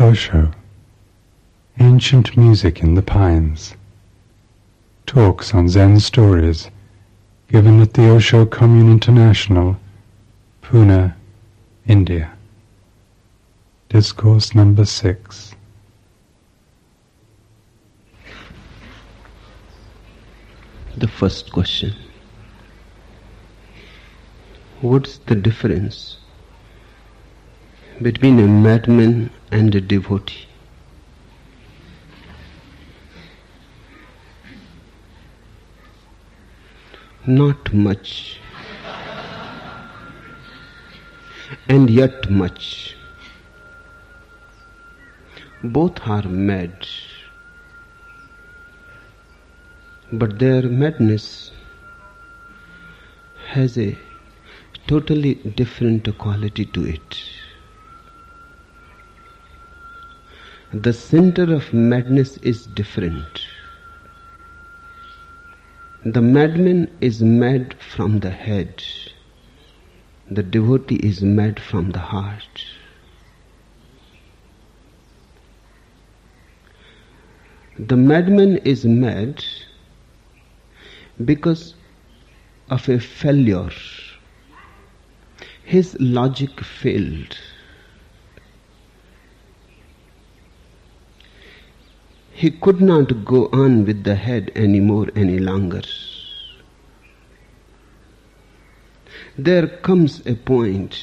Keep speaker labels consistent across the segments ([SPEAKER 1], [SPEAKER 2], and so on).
[SPEAKER 1] Osho, Ancient Music in the Pines. Talks on Zen stories given at the Osho Commune International, Pune, India. Discourse number 6.
[SPEAKER 2] The first question. What's the difference between a madman and a devotee? Not much, and yet much. Both are mad, but their madness has a totally different quality to it. The center of madness is different. The madman is mad from the head. The devotee is mad from the heart. The madman is mad because of a failure. His logic failed. He could not go on with the head anymore any longer. There comes a point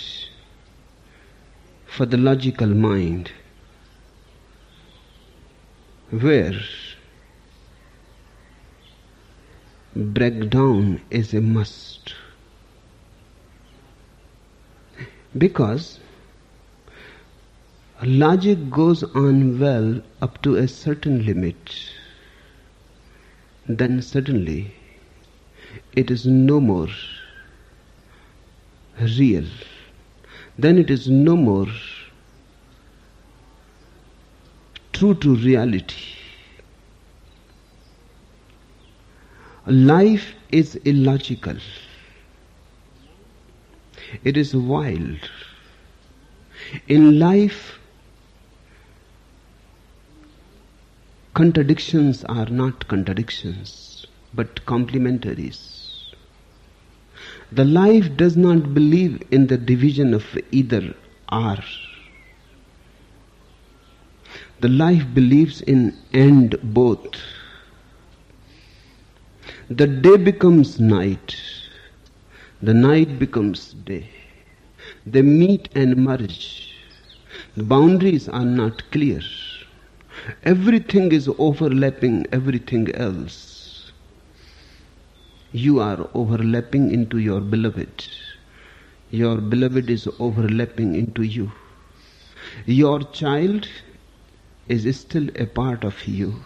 [SPEAKER 2] for the logical mind where breakdown is a must. Because logic goes on well up to a certain limit, then suddenly it is no more real, then it is no more true to reality. Life is illogical. It is wild. In life, contradictions are not contradictions, but complementaries. The life does not believe in the division of either or. The life believes in and both. The day becomes night. The night becomes day. They meet and merge. The boundaries are not clear. Everything is overlapping everything else. You are overlapping into your beloved. Your beloved is overlapping into you. Your child is still a part of you,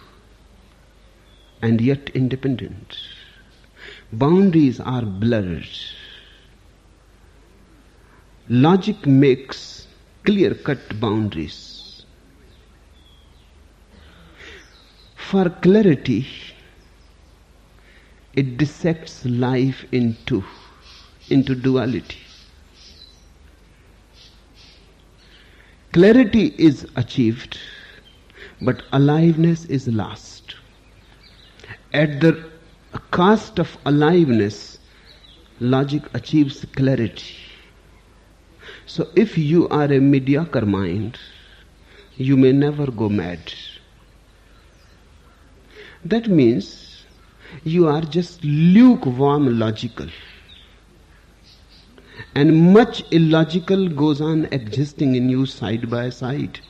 [SPEAKER 2] and yet independent. Boundaries are blurred. Logic makes clear-cut boundaries. For clarity, it dissects life into duality. Clarity is achieved, but aliveness is lost. At the cost of aliveness, logic achieves clarity. So if you are a mediocre mind, you may never go mad. That means you are just lukewarm logical. And much illogical goes on existing in you side by side.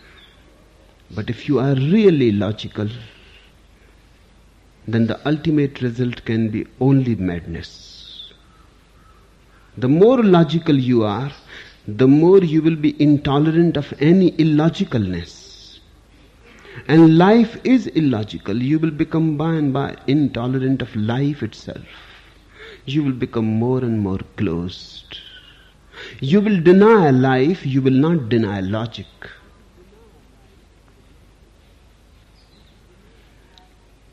[SPEAKER 2] But if you are really logical, then the ultimate result can be only madness. The more logical you are, the more you will be intolerant of any illogicalness. And life is illogical. You will become by and by intolerant of life itself. You will become more and more closed. You will deny life, you will not deny logic.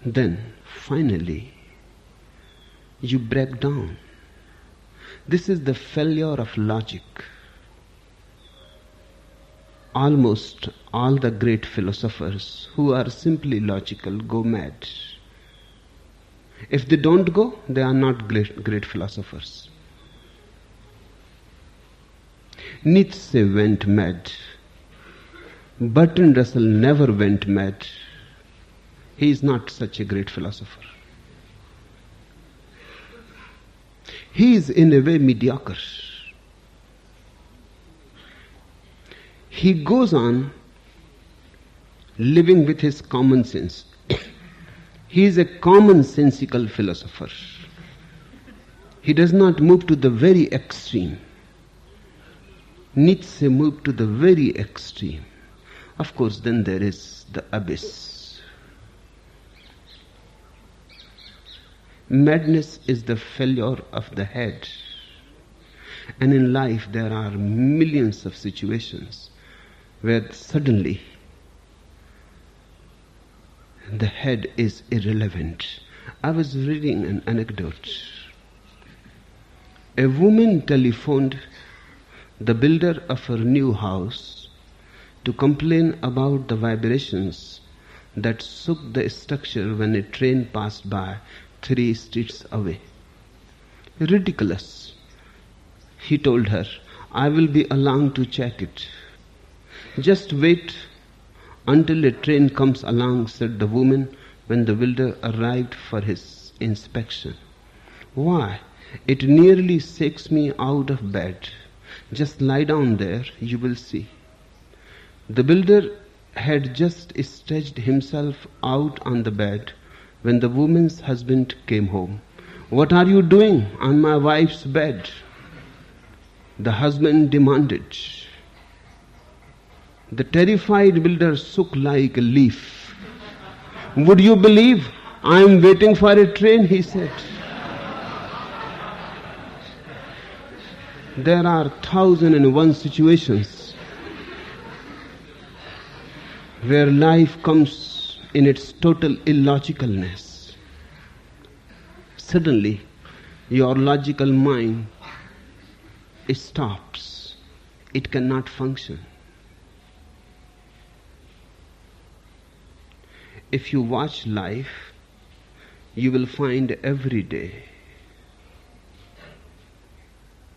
[SPEAKER 2] Then, finally, you break down. This is the failure of logic. Almost All the great philosophers who are simply logical go mad. If they don't go, they are not great philosophers. Nietzsche went mad. Bertrand Russell never went mad. He is not such a great philosopher. He is in a way mediocre. He goes on living with his common sense. He is a commonsensical philosopher. He does not move to the very extreme. Nietzsche moved to the very extreme. Of course, then there is the abyss. Madness is the failure of the head. And in life there are millions of situations where suddenly the head is irrelevant. I was reading an anecdote. A woman telephoned the builder of her new house to complain about the vibrations that shook the structure when a train passed by 3 streets away. Ridiculous. He told her, I will be along to check it. Just wait until a train comes along, said the woman when the builder arrived for his inspection. Why? It nearly shakes me out of bed. Just lie down there, you will see. The builder had just stretched himself out on the bed when the woman's husband came home. What are you doing on my wife's bed? The husband demanded. The terrified builder shook like a leaf. Would you believe I am waiting for a train, he said. There are 1,001 situations where life comes in its total illogicalness. Suddenly, your logical mind stops. It cannot function. If you watch life, you will find every day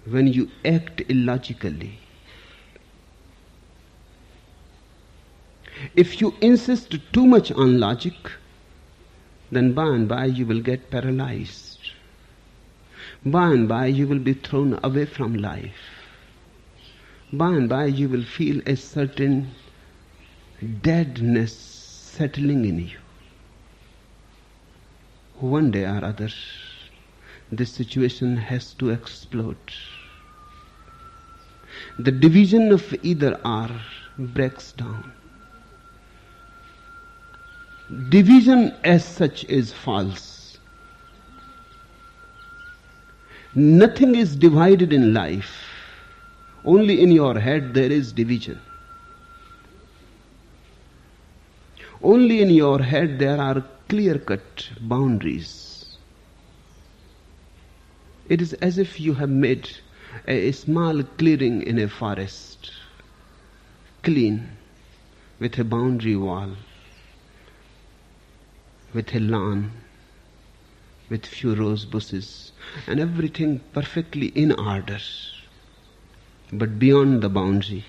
[SPEAKER 2] when you act illogically. If you insist too much on logic, then by and by you will get paralyzed. By and by you will be thrown away from life. By and by you will feel a certain deadness settling in you. One day or other, this situation has to explode. The division of either or breaks down. Division as such is false. Nothing is divided in life. Only in your head there is division. Only in your head there are clear-cut boundaries. It is as if you have made a small clearing in a forest, clean, with a boundary wall, with a lawn, with few rose bushes, and everything perfectly in order. But beyond the boundary,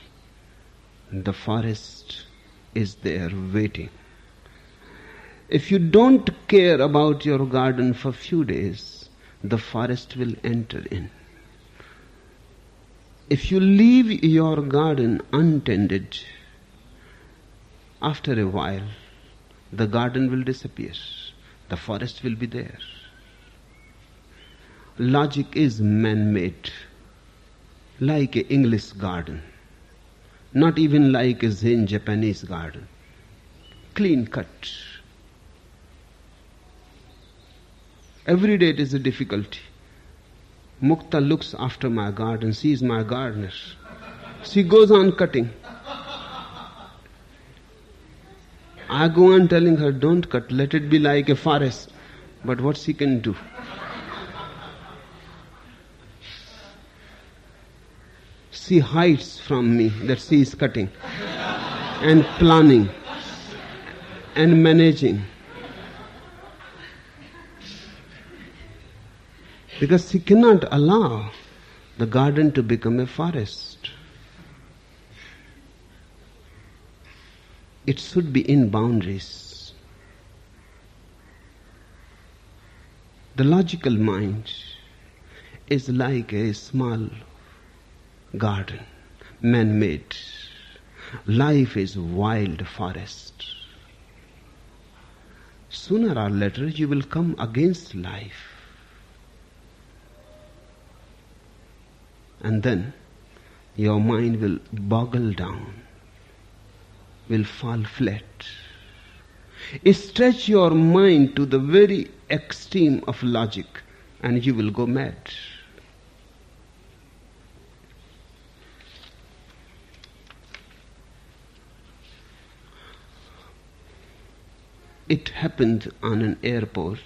[SPEAKER 2] the forest is there waiting. If you don't care about your garden for few days, the forest will enter in. If you leave your garden untended, after a while, the garden will disappear. The forest will be there. Logic is man-made, like an English garden, not even like a Zen Japanese garden. Clean-cut. Every day it is a difficulty. Mukta looks after my garden, sees my gardener. She goes on cutting. I go on telling her, don't cut, let it be like a forest. But what she can do? She hides from me that she is cutting. and planning and managing. Because he cannot allow the garden to become a forest. It should be in boundaries. The logical mind is like a small garden, man-made. Life is wild forest. Sooner or later you will come against life. And then your mind will boggle down, will fall flat. Stretch your mind to the very extreme of logic and you will go mad. It happened on an airport.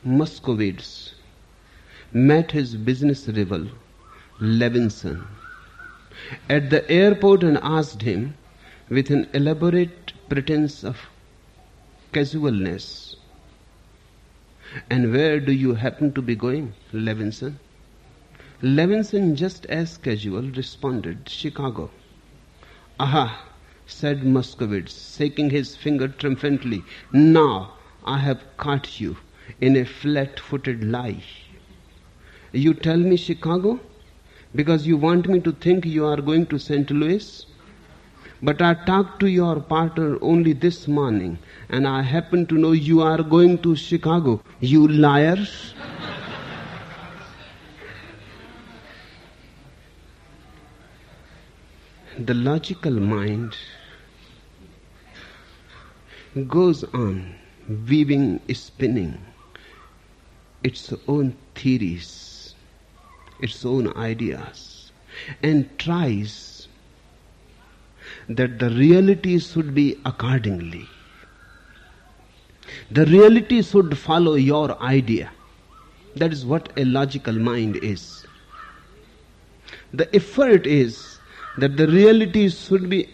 [SPEAKER 2] Muscovitz met his business rival, Levinson, at the airport and asked him, with an elaborate pretense of casualness, "And where do you happen to be going, Levinson?" Levinson, just as casual, responded, "Chicago." "Aha," said Muscovitz, shaking his finger triumphantly, "now I have caught you in a flat-footed lie. You tell me Chicago because you want me to think you are going to St. Louis? But I talked to your partner only this morning and I happen to know you are going to Chicago. You liars!" The logical mind goes on weaving, spinning its own theories, its own ideas, and tries that the reality should be accordingly. The reality should follow your idea. That is what a logical mind is. The effort is that the reality should be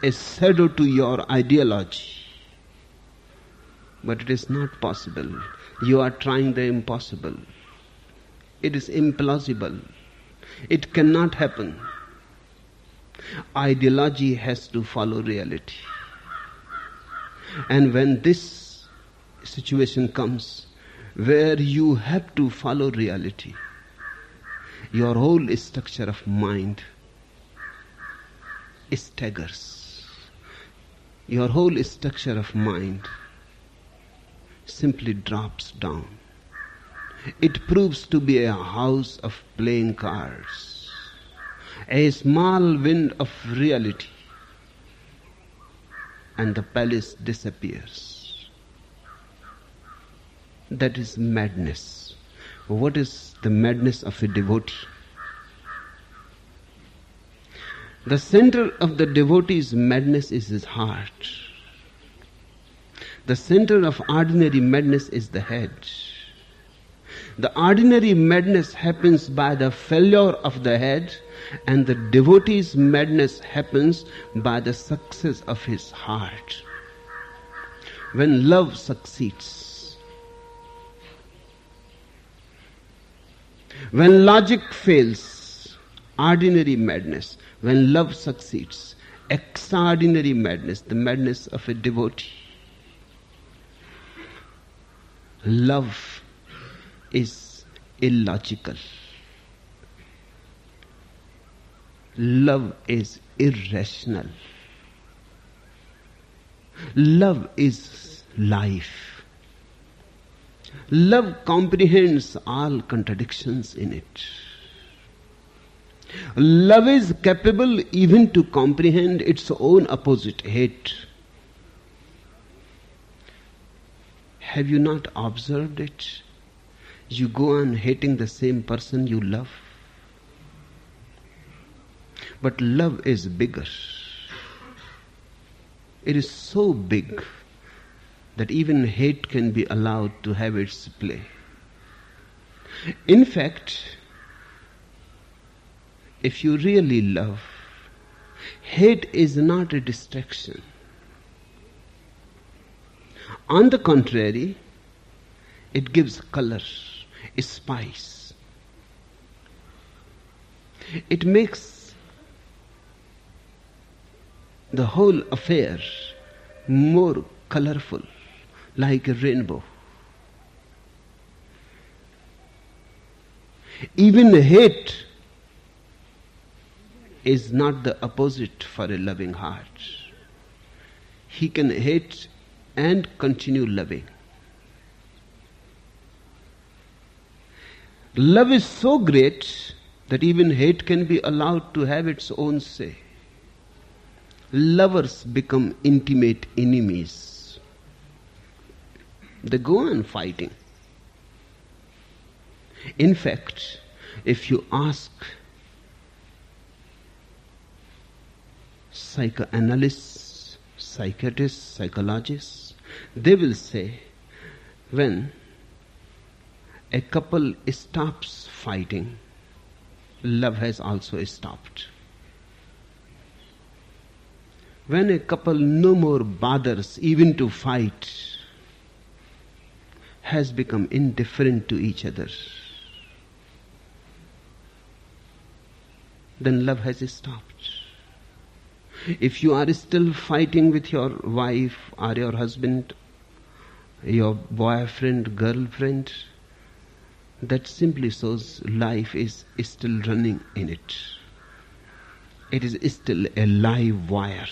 [SPEAKER 2] a shadow to your ideology. But it is not possible. You are trying the impossible. It is implausible. It cannot happen. Ideology has to follow reality. And when this situation comes where you have to follow reality, your whole structure of mind staggers. Your whole structure of mind simply drops down. It proves to be a house of playing cards, a small wind of reality, and the palace disappears. That is madness. What is the madness of a devotee? The center of the devotee's madness is his heart. The center of ordinary madness is the head. The ordinary madness happens by the failure of the head, and the devotee's madness happens by the success of his heart. When love succeeds, when logic fails, ordinary madness. When love succeeds, extraordinary madness, the madness of a devotee. Love is illogical. Love is irrational. Love is life. Love comprehends all contradictions in it. Love is capable even to comprehend its own opposite, hate. Have you not observed it? You go on hating the same person you love. But love is bigger. It is so big that even hate can be allowed to have its play. In fact, if you really love, Hate is not a distraction. On the contrary, it gives color, spice. It makes the whole affair more colorful, like a rainbow. Even hate is not the opposite for a loving heart. He can hate and continue loving. Love is so great that even hate can be allowed to have its own say. Lovers become intimate enemies. They go on fighting. In fact, if you ask psychoanalysts, psychiatrists, psychologists, they will say when a couple stops fighting, love has also stopped. When a couple no more bothers even to fight, has become indifferent to each other, then love has stopped. If you are still fighting with your wife or your husband, your boyfriend, girlfriend, that simply shows life is still running in it. It is still a live wire,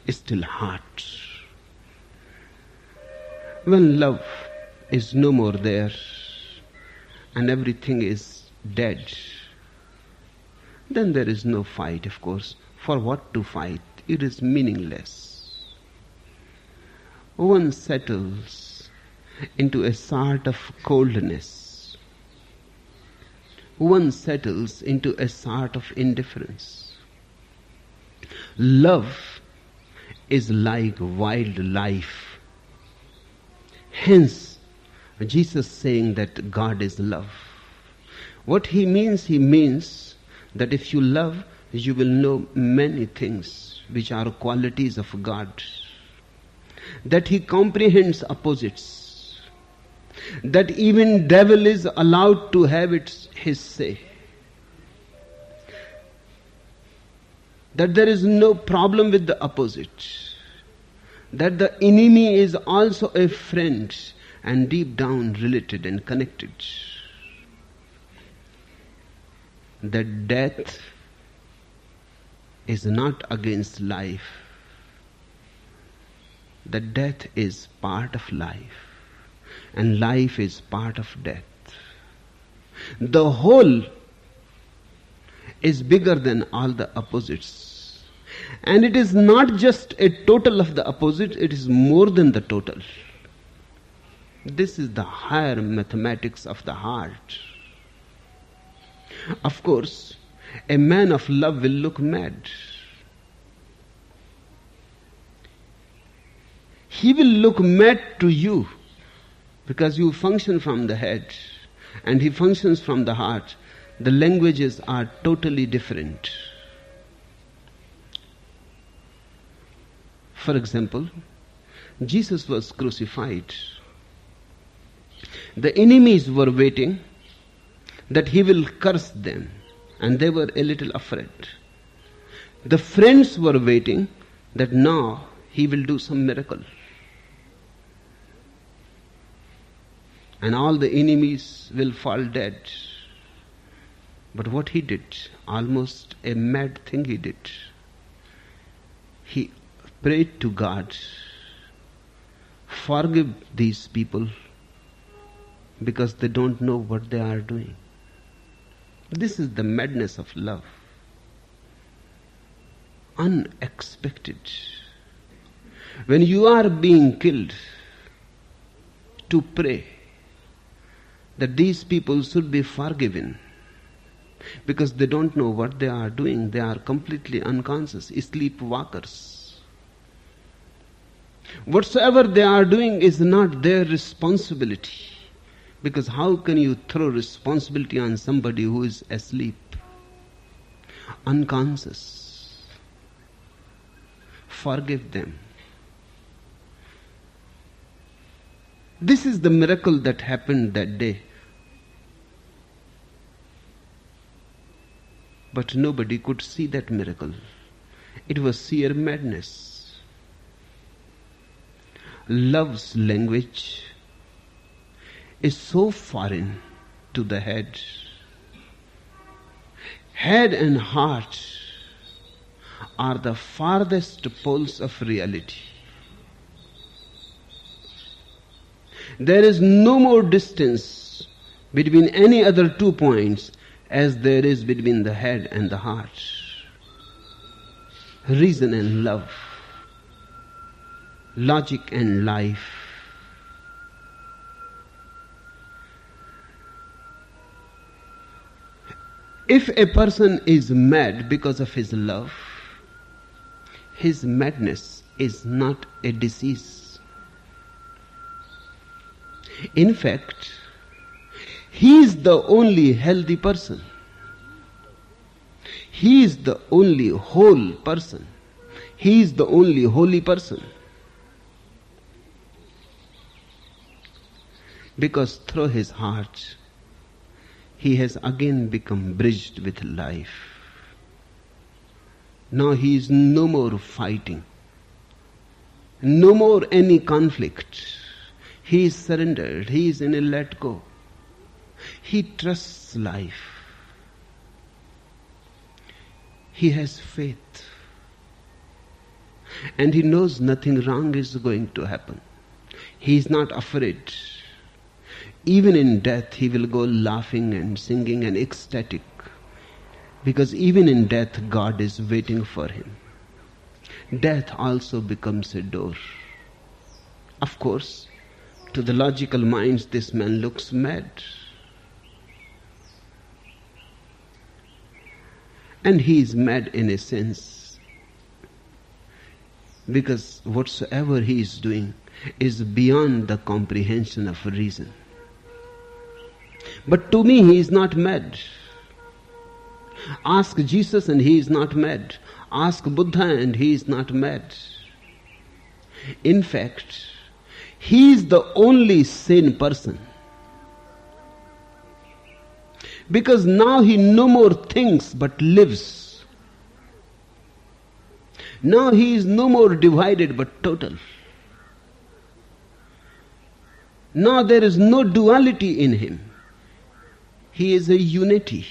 [SPEAKER 2] still hot. When love is no more there and everything is dead, then there is no fight, of course. For what to fight? It is meaningless. One settles into a sort of coldness. One settles into a sort of indifference. Love is like wildlife. Hence, Jesus saying that God is love. What he means that if you love, you will know many things which are qualities of God. That he comprehends opposites. That even devil is allowed to have his say. That there is no problem with the opposite. That the enemy is also a friend and deep down related and connected. That death is not against life. That death is part of life. And life is part of death. The whole is bigger than all the opposites. And it is not just a total of the opposite, it is more than the total. This is the higher mathematics of the heart. Of course, a man of love will look mad. He will look mad to you because you function from the head and he functions from the heart. The languages are totally different. For example, Jesus was crucified. The enemies were waiting that he will curse them, and they were a little afraid. The friends were waiting that now he will do some miracle. And all the enemies will fall dead. But what he did, almost a mad thing he did. He prayed to God, forgive these people because they don't know what they are doing. This is the madness of love. Unexpected. When you are being killed, to pray that these people should be forgiven because they don't know what they are doing. They are completely unconscious, sleepwalkers. Whatsoever they are doing is not their responsibility. Because how can you throw responsibility on somebody who is asleep, unconscious? forgive them. This is the miracle that happened that day. But nobody could see that miracle. It was sheer madness. Love's language is so foreign to the head. Head and heart are the farthest poles of reality. There is no more distance between any other 2 points as there is between the head and the heart. Reason and love, logic and life. If a person is mad because of his love, his madness is not a disease. In fact, he is the only healthy person. He is the only whole person. He is the only holy person. Because through his heart, he has again become bridged with life. Now he is no more fighting, no more any conflict. He is surrendered, he is in a let go. He trusts life. He has faith. And he knows nothing wrong is going to happen. He is not afraid. Even in death he will go laughing and singing and ecstatic, because even in death God is waiting for him. Death also becomes a door. Of course, to the logical minds this man looks mad. And he is mad in a sense, because whatsoever he is doing is beyond the comprehension of reason. But to me he is not mad. Ask Jesus and he is not mad. Ask Buddha and he is not mad. In fact, he is the only sane person. Because now he no more thinks but lives. Now he is no more divided but total. Now there is no duality in him. He is a unity.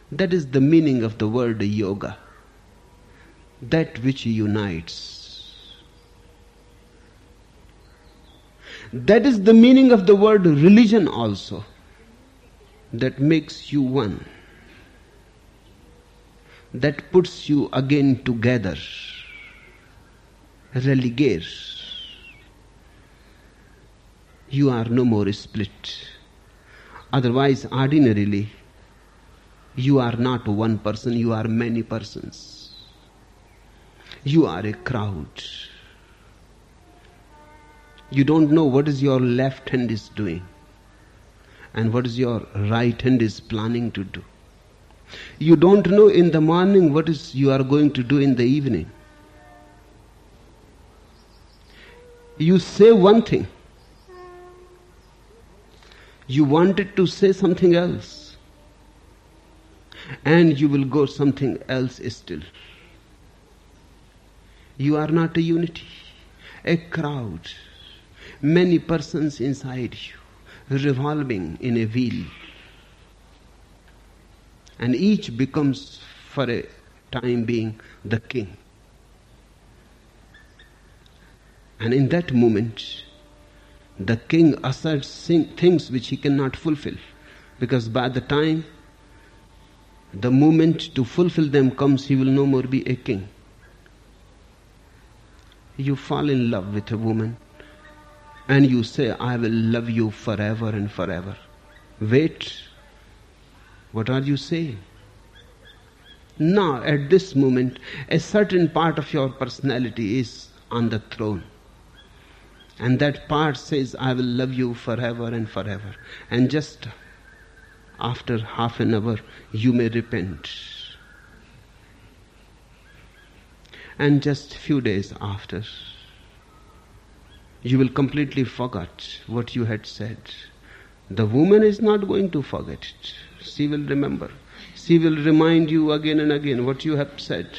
[SPEAKER 2] That is the meaning of the word yoga. That which unites. That is the meaning of the word religion also. That makes you one. That puts you again together. Relegates. You are no more split. Otherwise, ordinarily, you are not one person, you are many persons. You are a crowd. You don't know what is your left hand is doing and what is your right hand is planning to do. You don't know in the morning what is you are going to do in the evening. You say one thing. You wanted to say something else, and you will go something else still. You are not a unity, a crowd, many persons inside you, revolving in a wheel. And each becomes, for a time being, the king. And in that moment, the king asserts things which he cannot fulfill, because by the time the moment to fulfill them comes, he will no more be a king. You fall in love with a woman and you say, I will love you forever and forever. Wait, what are you saying? Now, at this moment, a certain part of your personality is on the throne. And that part says, I will love you forever and forever. And just after half an hour, you may repent. and just few days after, you will completely forget what you had said. The woman is not going to forget it. She will remember. She will remind you again and again what you have said,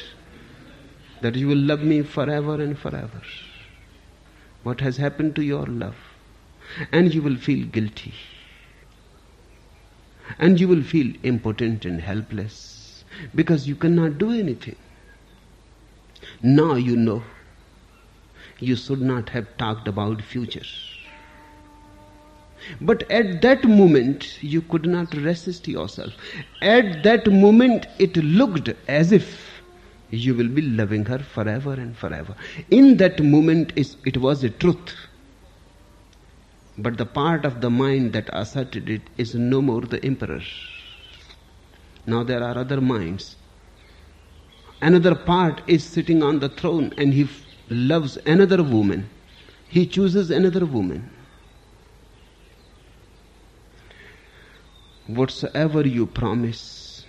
[SPEAKER 2] that you will love me forever and forever. What has happened to your love? And you will feel guilty. And you will feel impotent and helpless because you cannot do anything. Now you know you should not have talked about future. But at that moment you could not resist yourself. At that moment it looked as if you will be loving her forever and forever. In that moment it was a truth. But the part of the mind that asserted it is no more the emperor. Now there are other minds. Another part is sitting on the throne and he loves another woman. He chooses another woman. Whatsoever you promise,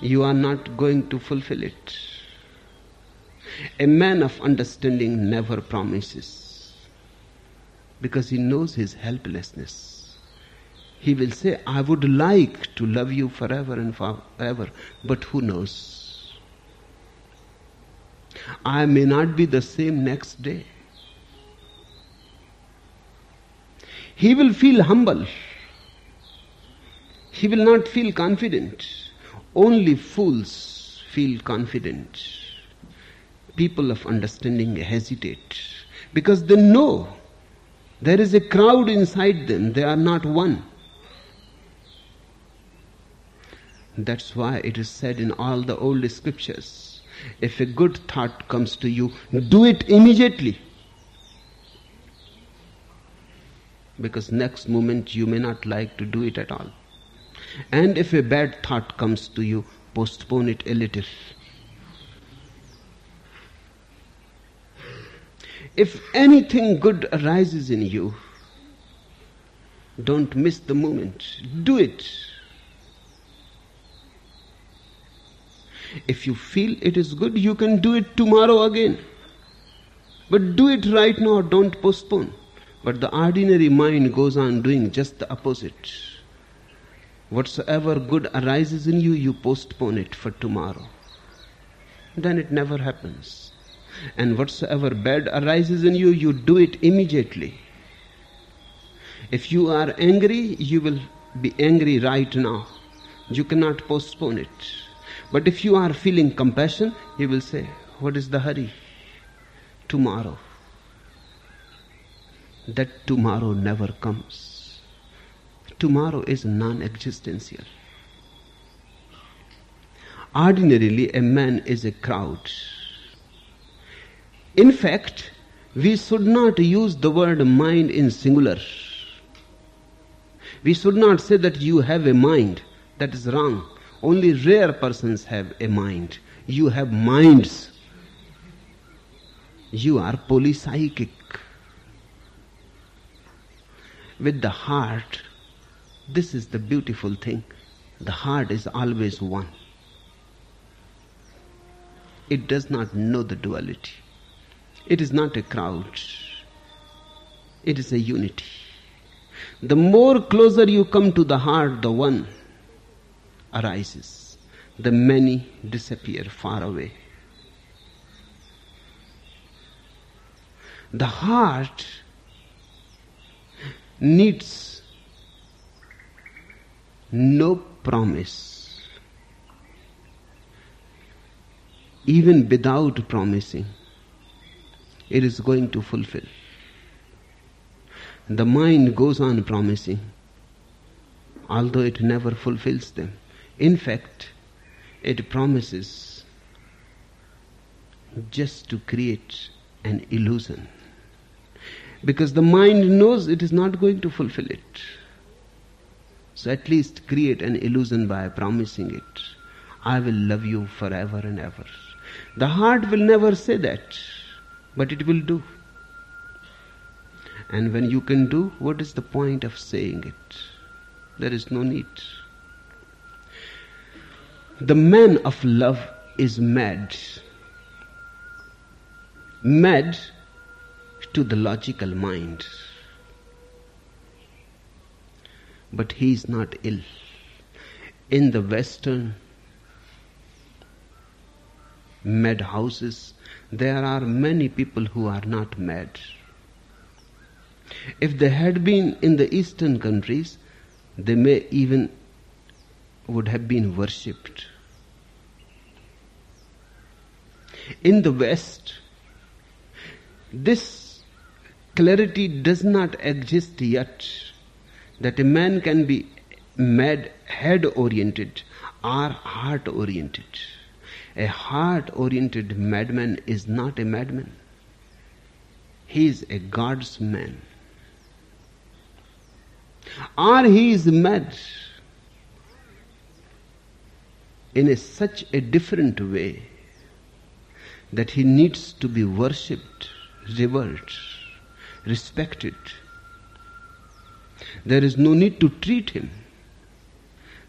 [SPEAKER 2] you are not going to fulfill it. A man of understanding never promises, because he knows his helplessness. He will say, I would like to love you forever and forever, but who knows? I may not be the same next day. He will feel humble. He will not feel confident. Only fools feel confident. People of understanding hesitate because they know there is a crowd inside them. They are not one. That's why it is said in all the old scriptures, if a good thought comes to you, do it immediately. Because next moment you may not like to do it at all. And if a bad thought comes to you, postpone it a little. If anything good arises in you, don't miss the moment. Do it. If you feel it is good, you can do it tomorrow again. But do it right now, don't postpone. But the ordinary mind goes on doing just the opposite. Whatsoever good arises in you, you postpone it for tomorrow. Then it never happens. And whatsoever bad arises in you, you do it immediately. If you are angry, you will be angry right now. You cannot postpone it. But if you are feeling compassion, you will say, what is the hurry? Tomorrow. That tomorrow never comes. Tomorrow is non-existential. Ordinarily, a man is a crowd. In fact, we should not use the word mind in singular. We should not say that you have a mind. That is wrong. Only rare persons have a mind. You have minds. You are polypsychic. With the heart, this is the beautiful thing. The heart is always one. It does not know the duality. It is not a crowd. It is a unity. The more closer you come to the heart, the one arises. The many disappear far away. The heart needs no promise. Even without promising, it is going to fulfill. The mind goes on promising, although it never fulfills them. In fact, it promises just to create an illusion. Because the mind knows it is not going to fulfill it. So at least create an illusion by promising it. I will love you forever and ever. The heart will never say that, but it will do. And when you can do, what is the point of saying it? There is no need. The man of love is mad. mad to the logical mind. But he is not ill. In the Western mad houses, there are many people who are not mad. If they had been in the Eastern countries, they may even would have been worshipped. In the West, this clarity does not exist yet, that a man can be mad head-oriented or heart-oriented. A heart-oriented madman is not a madman. He is a God's man. Or he is mad in such a different way that he needs to be worshipped, revered, respected. There is no need to treat him.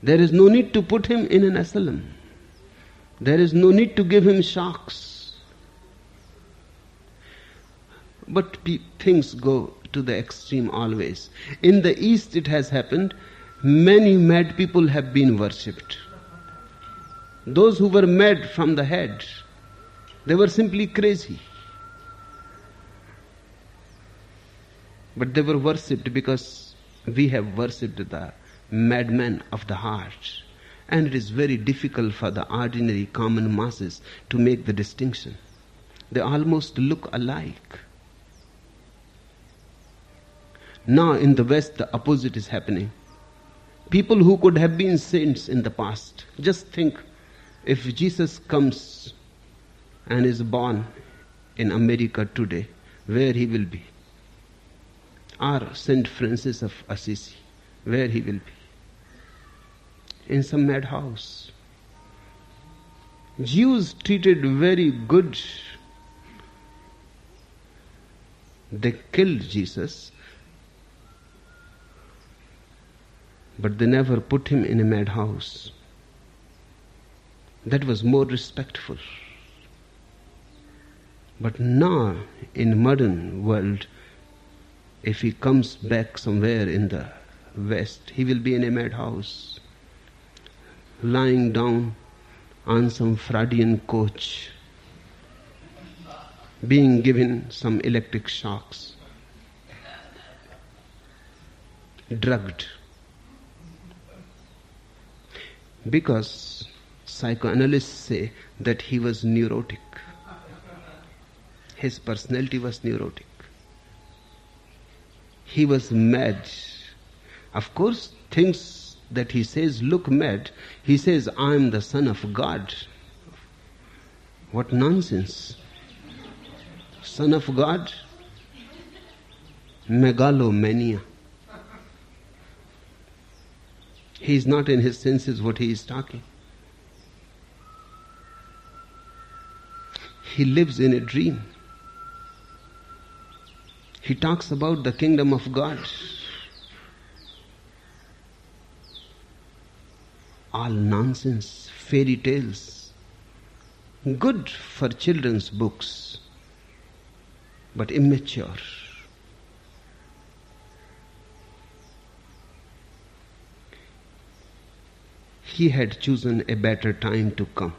[SPEAKER 2] There is no need to put him in an asylum. There is no need to give him shocks. But things go to the extreme always. In the East it has happened, many mad people have been worshipped. Those who were mad from the head, they were simply crazy. But they were worshipped because we have worshipped the madman of the heart. And it is very difficult for the ordinary common masses to make the distinction. They almost look alike. Now in the West the opposite is happening. People who could have been saints in the past, just think, if Jesus comes and is born in America today, where he will be? Or Saint Francis of Assisi, where he will be? In some madhouse. Jews treated very good. They killed Jesus, but they never put him in a madhouse. That was more respectful. But now, in modern world, if he comes back somewhere in the West, he will be in a madhouse, lying down on some Freudian coach, being given some electric shocks, drugged. Because psychoanalysts say that he was neurotic. His personality was neurotic. He was mad. Of course, things that he says look mad. He says, I am the Son of God. What nonsense. Son of God? Megalomania. He is not in his senses what he is talking. He lives in a dream. He talks about the kingdom of God. All nonsense, fairy tales. Good for children's books, but immature. He had chosen a better time to come.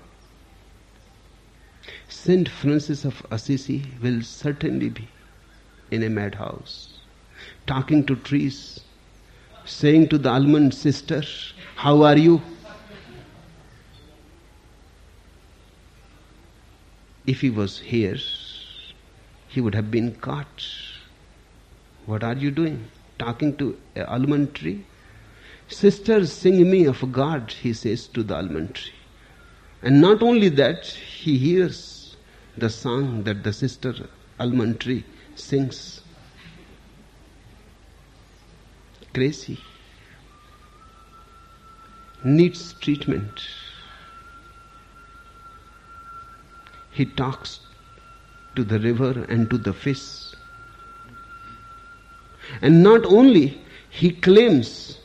[SPEAKER 2] Saint Francis of Assisi will certainly be in a madhouse, talking to trees, saying to the almond sister, how are you? If he was here, he would have been caught. What are you doing? Talking to an almond tree? Sister, sing me of God, he says to the almond tree. And not only that, he hears the song that the sister almond tree sings. Crazy. Needs treatment. He talks to the river and to the fish. And not only, he claims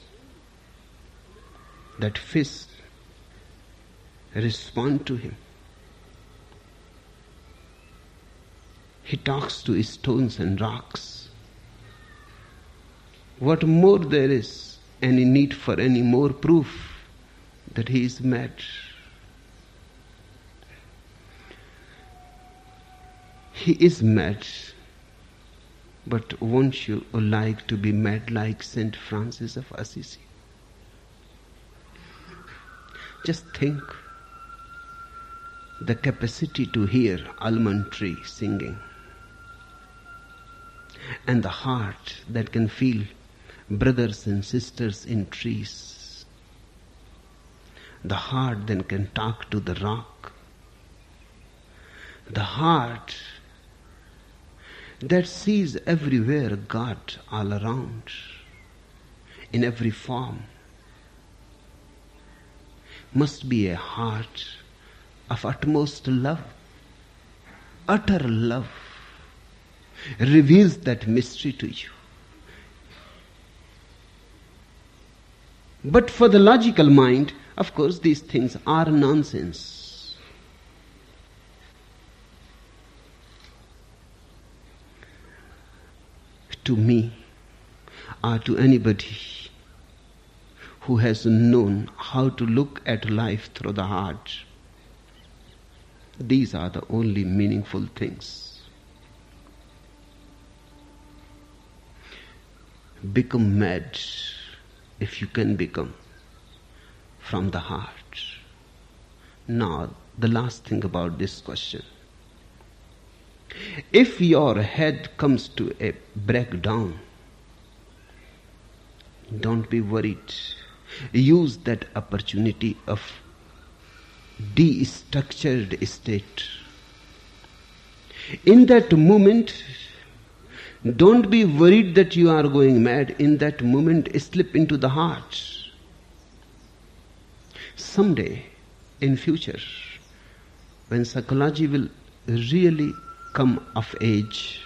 [SPEAKER 2] that fish respond to him. He talks to stones and rocks. What more there is any need for any more proof that he is mad? He is mad, but won't you like to be mad like Saint Francis of Assisi? Just think, the capacity to hear almond tree singing, and the heart that can feel brothers and sisters in trees, the heart that can talk to the rock, the heart that sees everywhere God all around, in every form, must be a heart of utmost love. Utter love reveals that mystery to you. But for the logical mind, of course, these things are nonsense. To me, or to anybody who has known how to look at life through the heart, these are the only meaningful things. Become mad, if you can become, from the heart. Now, the last thing about this question. If your head comes to a breakdown, don't be worried. Use that opportunity of destructured state. In that moment, don't be worried that you are going mad. In that moment, slip into the heart. Someday, in future, when psychology will really come of age,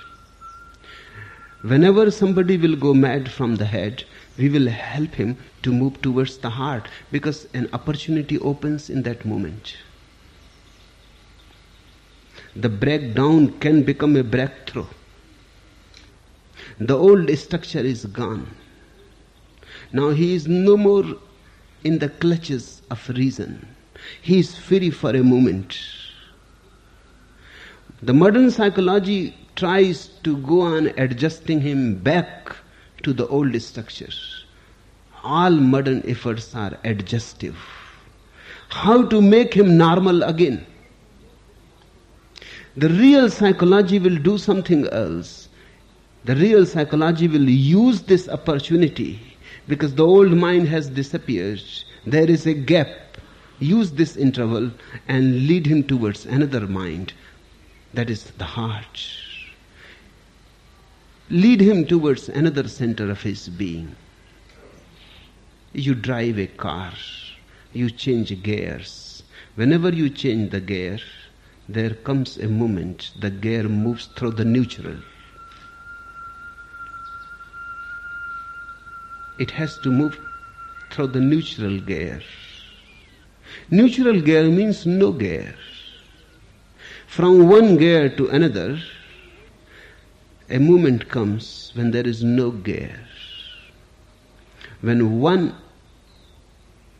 [SPEAKER 2] whenever somebody will go mad from the head, we will help him to move towards the heart, because an opportunity opens in that moment. The breakdown can become a breakthrough. The old structure is gone. Now he is no more in the clutches of reason. He is free for a moment. The modern psychology tries to go on adjusting him back to the old structures. All modern efforts are adjustive. How to make him normal again? The real psychology will do something else. The real psychology will use this opportunity, because the old mind has disappeared. There is a gap. Use this interval and lead him towards another mind. That is the heart. Lead him towards another center of his being. You drive a car. You change gears. Whenever you change the gear, there comes a moment the gear moves through the neutral. It has to move through the neutral gear. Neutral gear means no gear. From one gear to another, a moment comes when there is no gear. When one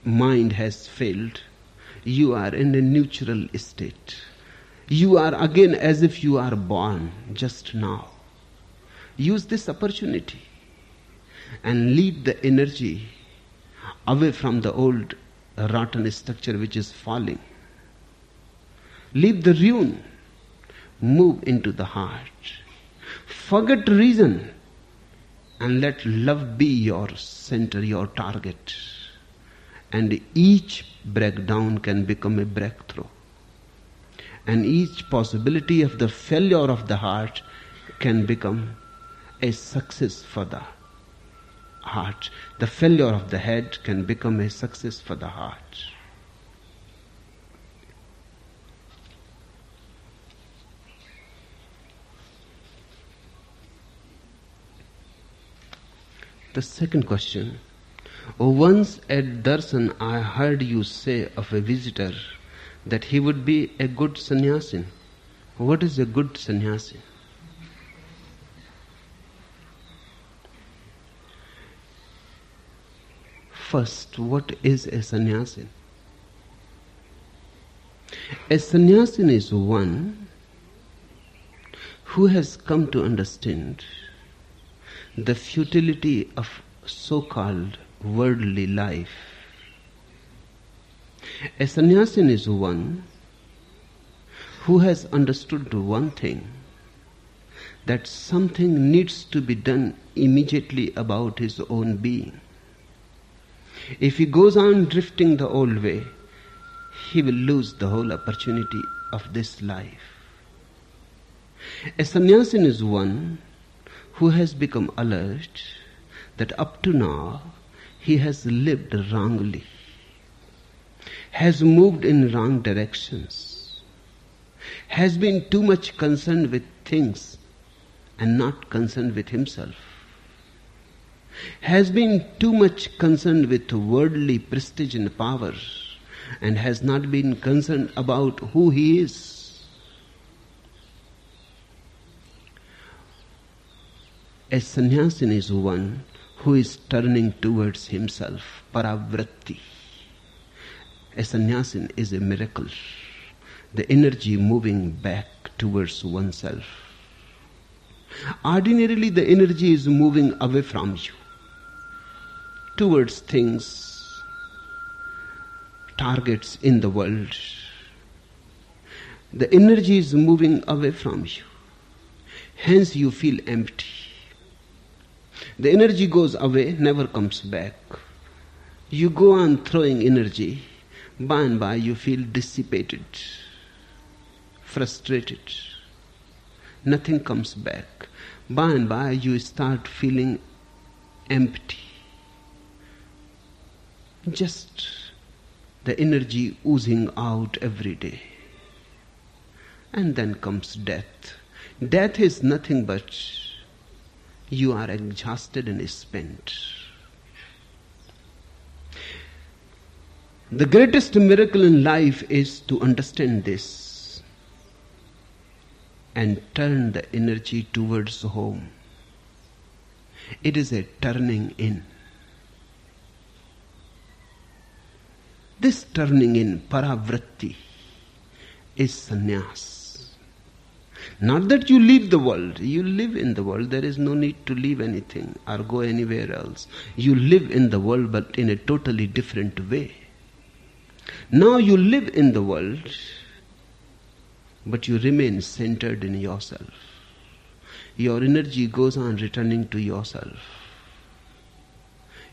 [SPEAKER 2] mind has failed, you are in a neutral state. You are again as if you are born just now. Use this opportunity and lead the energy away from the old rotten structure which is falling. Leave the ruin. Move into the heart. Forget reason and let love be your center, your target. And each breakdown can become a breakthrough. And each possibility of the failure of the heart can become a success for the heart. The failure of the head can become a success for the heart. The second question. Once at darshan I heard you say of a visitor that he would be a good sannyasi. What is a good sannyasi? First, what is a sannyasin? A sannyasin is one who has come to understand the futility of so-called worldly life. A sannyasin is one who has understood one thing, that something needs to be done immediately about his own being. If he goes on drifting the old way, he will lose the whole opportunity of this life. A sannyasin is one who has become alert that up to now he has lived wrongly, has moved in wrong directions, has been too much concerned with things and not concerned with himself, has been too much concerned with worldly prestige and power and has not been concerned about who he is. A sannyasin is one who is turning towards himself, paravritti. A sannyasin is a miracle, the energy moving back towards oneself. Ordinarily, the energy is moving away from you, towards things, targets in the world. The energy is moving away from you. Hence you feel empty. The energy goes away, never comes back. You go on throwing energy. By and by you feel dissipated, frustrated. Nothing comes back. By and by you start feeling empty. Just the energy oozing out every day. And then comes death. Death is nothing but you are exhausted and spent. The greatest miracle in life is to understand this and turn the energy towards home. It is a turning in. This turning in, paravritti, is sannyas. Not that you leave the world. You live in the world. There is no need to leave anything or go anywhere else. You live in the world, but in a totally different way. Now you live in the world, but you remain centered in yourself. Your energy goes on returning to yourself.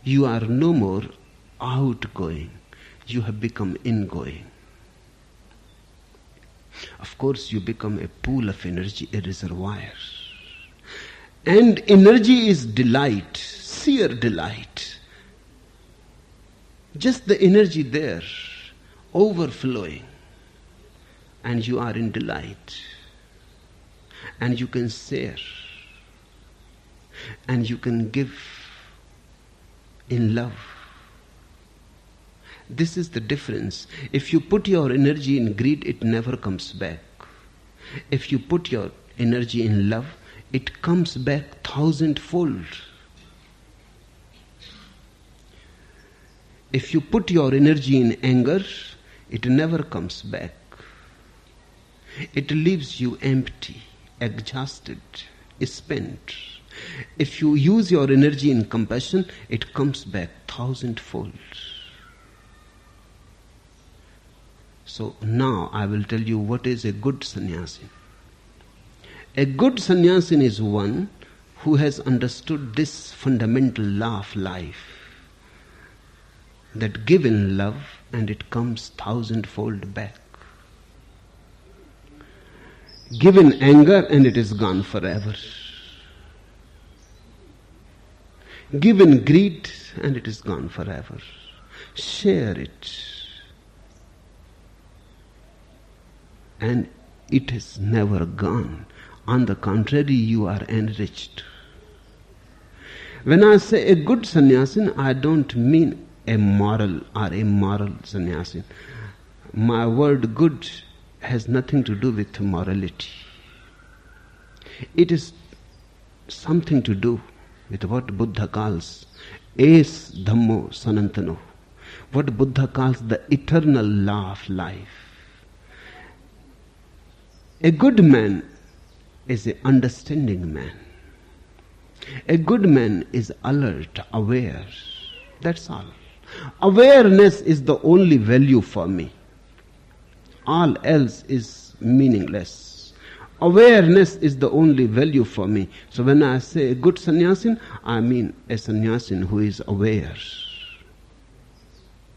[SPEAKER 2] You are no more outgoing. You have become ingoing. Of course, you become a pool of energy, a reservoir. And energy is delight, sheer delight. Just the energy there, overflowing. And you are in delight. And you can share. And you can give in love. This is the difference. If you put your energy in greed, it never comes back. If you put your energy in love, it comes back thousandfold. If you put your energy in anger, it never comes back. It leaves you empty, exhausted, spent. If you use your energy in compassion, it comes back thousandfold. So now I will tell you what is a good sannyasin. A good sannyasin is one who has understood this fundamental law of life, that give in love and it comes thousandfold back. Give in anger and it is gone forever. Give in greed and it is gone forever. Share it. And it is never gone. On the contrary, you are enriched. When I say a good sannyasin, I don't mean a moral or immoral sannyasin. My word good has nothing to do with morality. It is something to do with what Buddha calls Es Dhammo Sanantano, what Buddha calls the eternal law of life. A good man is an understanding man. A good man is alert, aware. That's all. Awareness is the only value for me. All else is meaningless. Awareness is the only value for me. So when I say a good sannyasin, I mean a sannyasin who is aware.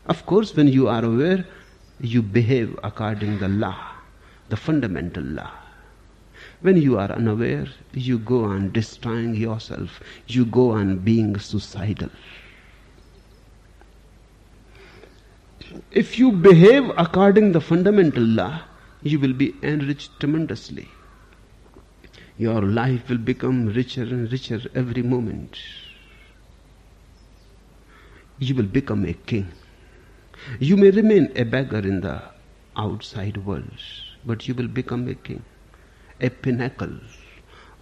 [SPEAKER 2] Of course, when you are aware, you behave according to the law, the fundamental law. When you are unaware, you go on destroying yourself. You go on being suicidal. If you behave according to the fundamental law, you will be enriched tremendously. Your life will become richer and richer every moment. You will become a king. You may remain a beggar in the outside world, but you will become a king, a pinnacle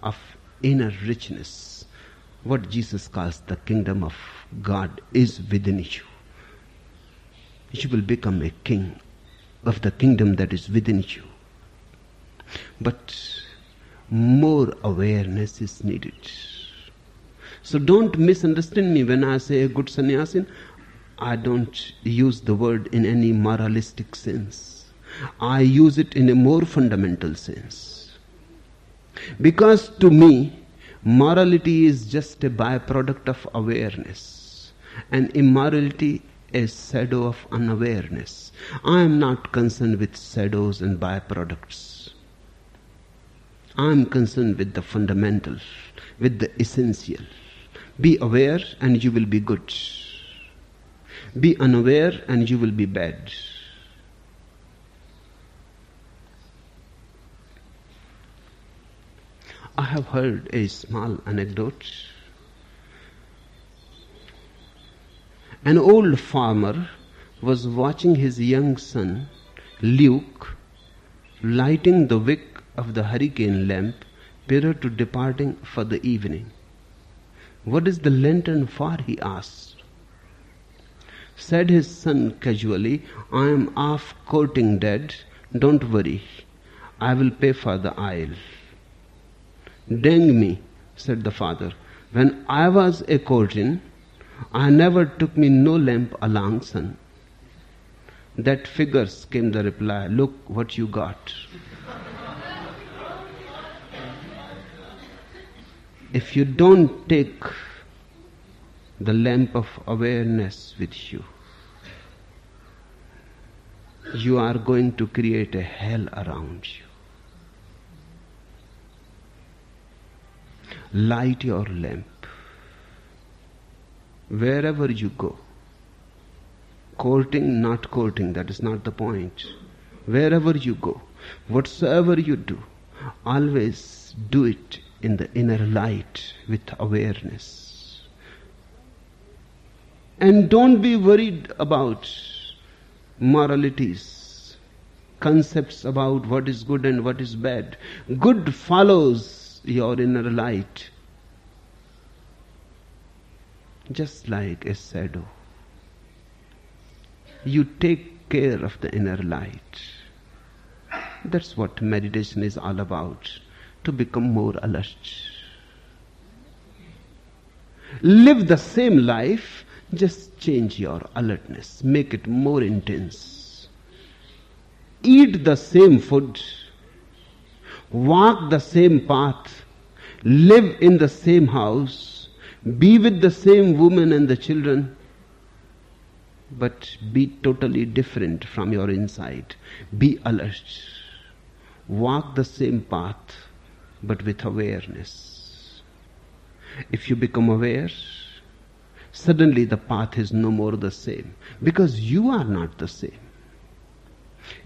[SPEAKER 2] of inner richness. What Jesus calls the kingdom of God is within you. You will become a king of the kingdom that is within you. But more awareness is needed. So don't misunderstand me when I say a good sannyasin. I don't use the word in any moralistic sense. I use it in a more fundamental sense. Because to me, morality is just a byproduct of awareness, and immorality a shadow of unawareness. I am not concerned with shadows and byproducts. I am concerned with the fundamental, with the essential. Be aware and you will be good. Be unaware and you will be bad. I have heard a small anecdote. An old farmer was watching his young son, Luke, lighting the wick of the hurricane lamp prior to departing for the evening. "What is the lantern for?" he asked. Said his son casually, "I am off courting, Dad. Don't worry. I will pay for the oil." "Dang me," said the father. "When I was a courting, I never took me no lamp along, son." "That figures," came the reply. "Look what you got." If you don't take the lamp of awareness with you, you are going to create a hell around you. Light your lamp wherever you go. Courting, not courting, that is not the point. Wherever you go, whatsoever you do, always do it in the inner light with awareness. And don't be worried about moralities, concepts about what is good and what is bad. Good follows your inner light, just like a shadow. You take care of the inner light. That's what meditation is all about, to become more alert. Live the same life, just change your alertness, make it more intense. Eat the same food, walk the same path, live in the same house, be with the same woman and the children, but be totally different from your inside. Be alert. Walk the same path, but with awareness. If you become aware, suddenly the path is no more the same, because you are not the same.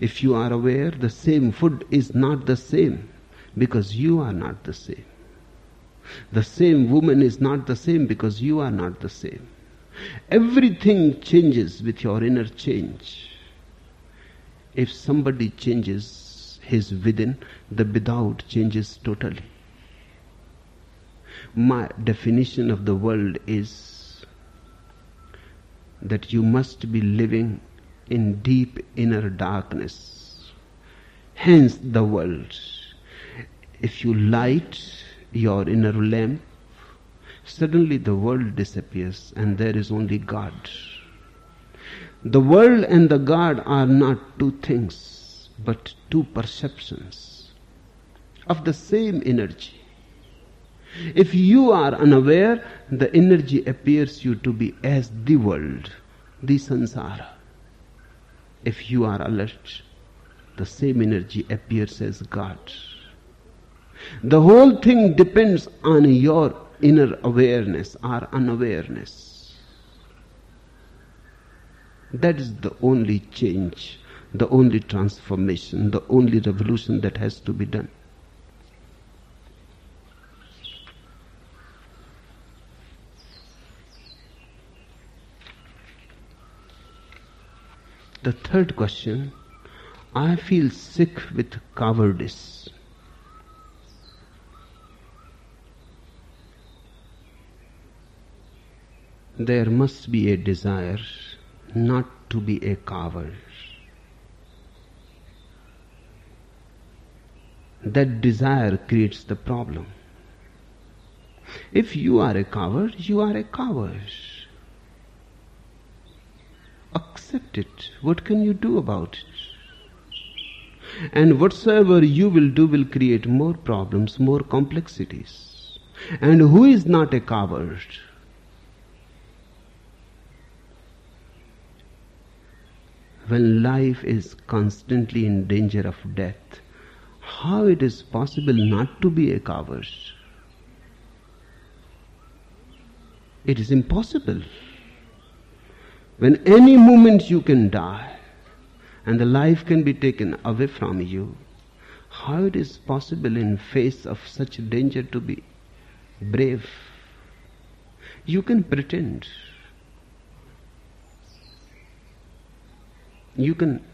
[SPEAKER 2] If you are aware, the same food is not the same, because you are not the same. The same woman is not the same, because you are not the same. Everything changes with your inner change. If somebody changes his within, the without changes totally. My definition of the world is that you must be living in deep inner darkness. Hence the world. If you light your inner lamp, suddenly the world disappears and there is only God. The world and the God are not two things, but two perceptions of the same energy. If you are unaware, the energy appears you to be as the world, the samsara. If you are alert, the same energy appears as God. The whole thing depends on your inner awareness or unawareness. That is the only change, the only transformation, the only revolution that has to be done. The third question, I feel sick with cowardice. There must be a desire not to be a coward. That desire creates the problem. If you are a coward, you are a coward. Accept it. What can you do about it? And whatsoever you will do will create more problems, more complexities. And who is not a coward? When life is constantly in danger of death, how it is possible not to be a coward? It is impossible. When any moment you can die and the life can be taken away from you, how it is possible in face of such danger to be brave? You can pretend. You can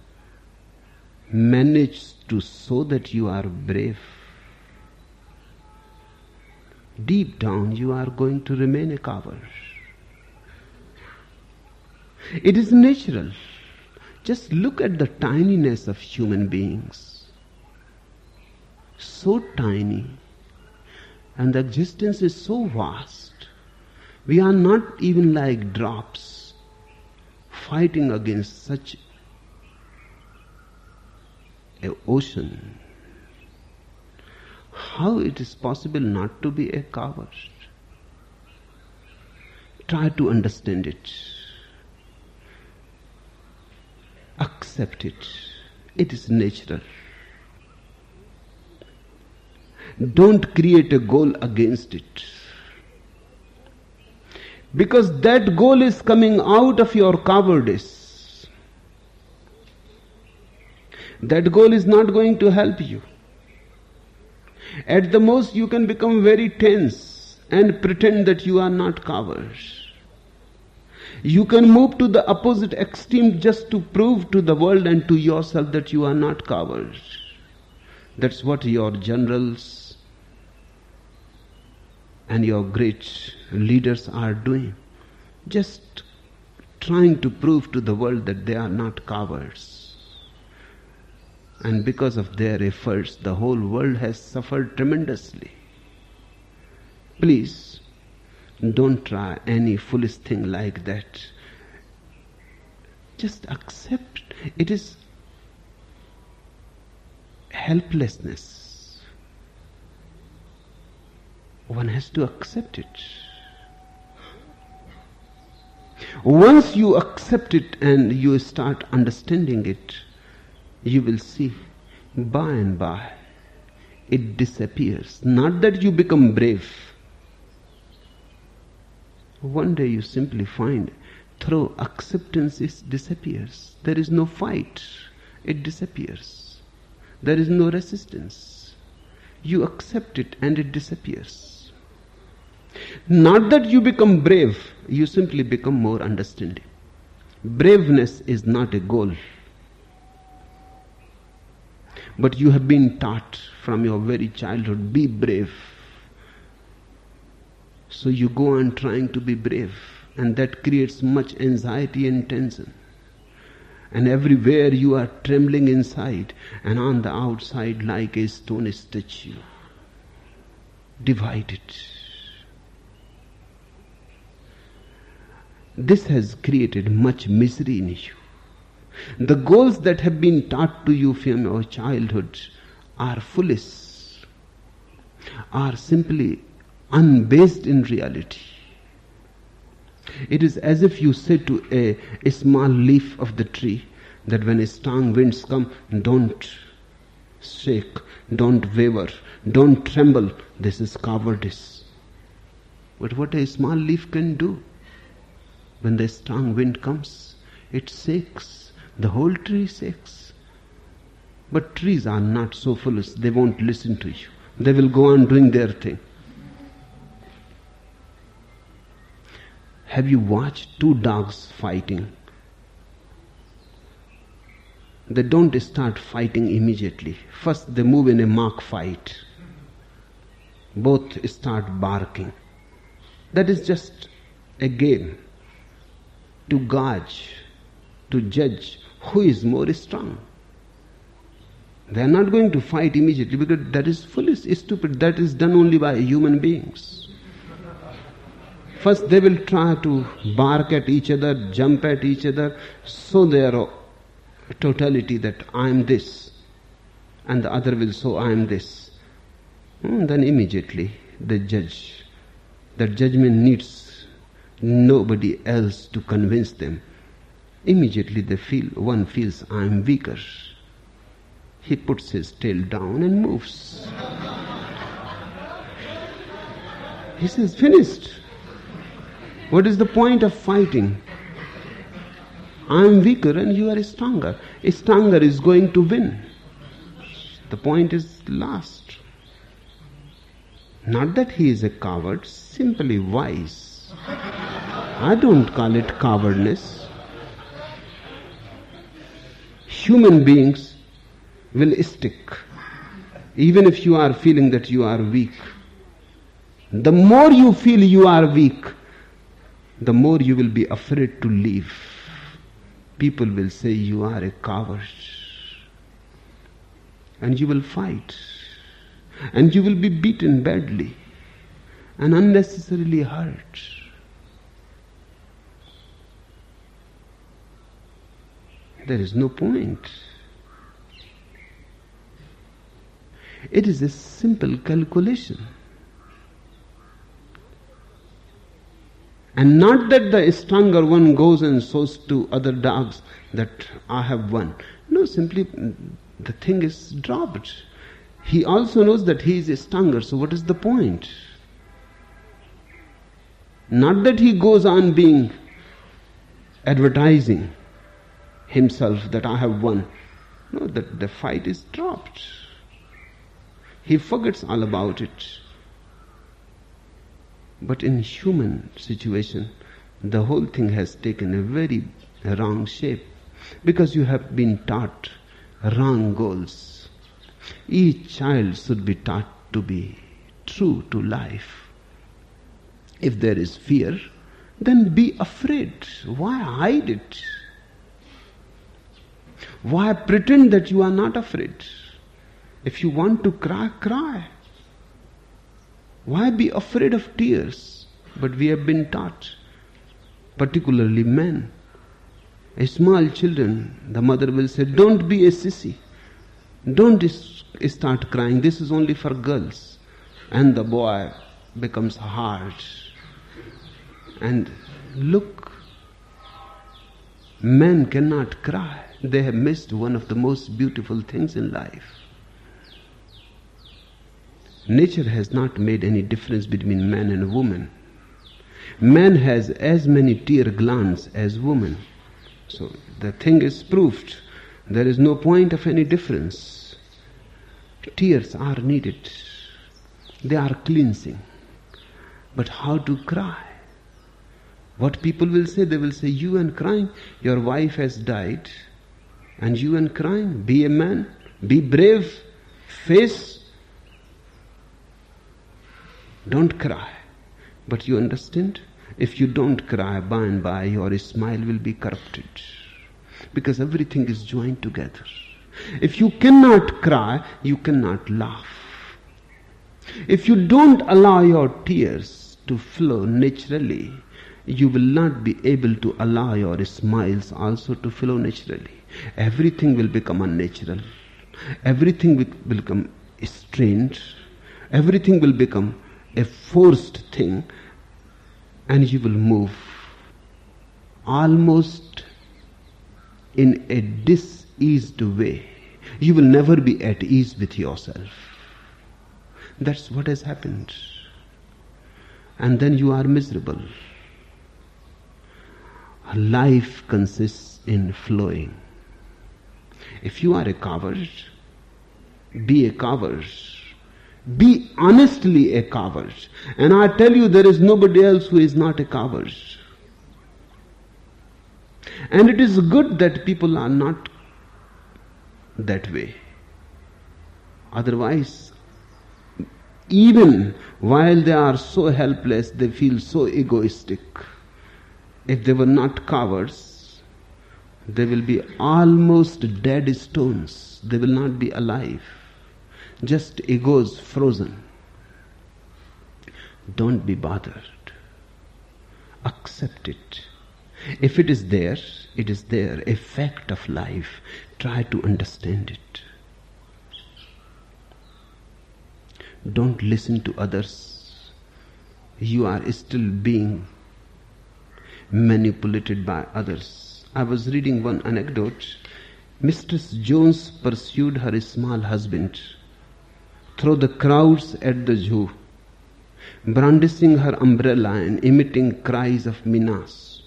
[SPEAKER 2] manage to show that you are brave. Deep down you are going to remain a coward. It is natural. Just look at the tininess of human beings. So tiny. And the existence is so vast. We are not even like drops fighting against such an ocean. How it is possible not to be a coward? Try to understand it. Accept it. It is natural. Don't create a goal against it. Because that goal is coming out of your cowardice. That goal is not going to help you. At the most you can become very tense and pretend that you are not cowards. You can move to the opposite extreme just to prove to the world and to yourself that you are not cowards. That's what your generals and your great leaders are doing. Just trying to prove to the world that they are not cowards. And because of their efforts, the whole world has suffered tremendously. Please, don't try any foolish thing like that. Just accept. It is helplessness. One has to accept it. Once you accept it and you start understanding it, you will see, by and by, it disappears. Not that you become brave. One day you simply find, through acceptance it disappears. There is no fight. It disappears. There is no resistance. You accept it and it disappears. Not that you become brave, you simply become more understanding. Braveness is not a goal. But you have been taught from your very childhood, be brave. So you go on trying to be brave, and that creates much anxiety and tension. And everywhere you are trembling inside, and on the outside like a stone statue, divided. This has created much misery in you. The goals that have been taught to you from your childhood are foolish, are simply unbased in reality. It is as if you say to a small leaf of the tree that when strong winds come, don't shake, don't waver, don't tremble. This is cowardice. But what a small leaf can do, when the strong wind comes, it shakes. The whole tree shakes. But trees are not so foolish. They won't listen to you. They will go on doing their thing. Have you watched two dogs fighting? They don't start fighting immediately. First they move in a mock fight. Both start barking. That is just a game to gauge, to judge who is more strong. They are not going to fight immediately because that is foolish, stupid. That is done only by human beings. First they will try to bark at each other, jump at each other, show their totality that I am this, and the other will show I am this. Then immediately they judge. That judgment needs nobody else to convince them. Immediately one feels I am weaker. He puts his tail down and moves. He says, finished. What is the point of fighting? I am weaker and you are stronger. A stronger is going to win. The point is lost. Not that he is a coward, simply wise. I don't call it cowardness. Human beings will stick, even if you are feeling that you are weak. The more you feel you are weak, the more you will be afraid to leave. People will say you are a coward. And you will fight. And you will be beaten badly and unnecessarily hurt. There is no point. It is a simple calculation. And not that the stronger one goes and shows to other dogs that I have won. No, simply the thing is dropped. He also knows that he is stronger, so what is the point? Not that he goes on being advertising himself that I have won. No, that the fight is dropped. He forgets all about it. But in human situation, the whole thing has taken a very wrong shape because you have been taught wrong goals. Each child should be taught to be true to life. If there is fear, then be afraid. Why hide it? Why pretend that you are not afraid? If you want to cry, cry. Why be afraid of tears? But we have been taught, particularly men, small children, the mother will say, don't be a sissy. Don't start crying. This is only for girls. And the boy becomes hard. And look, men cannot cry. They have missed one of the most beautiful things in life. Nature has not made any difference between man and woman. Man has as many tear glands as woman. So the thing is proved. There is no point of any difference. Tears are needed. They are cleansing. But how to cry? What people will say? They will say, you and crying, your wife has died. And you and crying, be a man, be brave, face. Don't cry. But you understand? If you don't cry, by and by your smile will be corrupted. Because everything is joined together. If you cannot cry, you cannot laugh. If you don't allow your tears to flow naturally, you will not be able to allow your smiles also to flow naturally. Everything will become unnatural. Everything will become strained. Everything will become a forced thing, and you will move almost in a diseased way. You will never be at ease with yourself. That's what has happened. And then you are miserable. Life consists in flowing. If you are a coward, be a coward. Be honestly a coward. And I tell you, there is nobody else who is not a coward. And it is good that people are not that way. Otherwise, even while they are so helpless, they feel so egoistic. If they were not cowards, they will be almost dead stones. They will not be alive. Just egos frozen. Don't be bothered. Accept it. If it is there, it is there. A fact of life. Try to understand it. Don't listen to others. You are still being manipulated by others. I was reading one anecdote. Mistress Jones pursued her small husband through the crowds at the zoo, brandishing her umbrella and emitting cries of menace.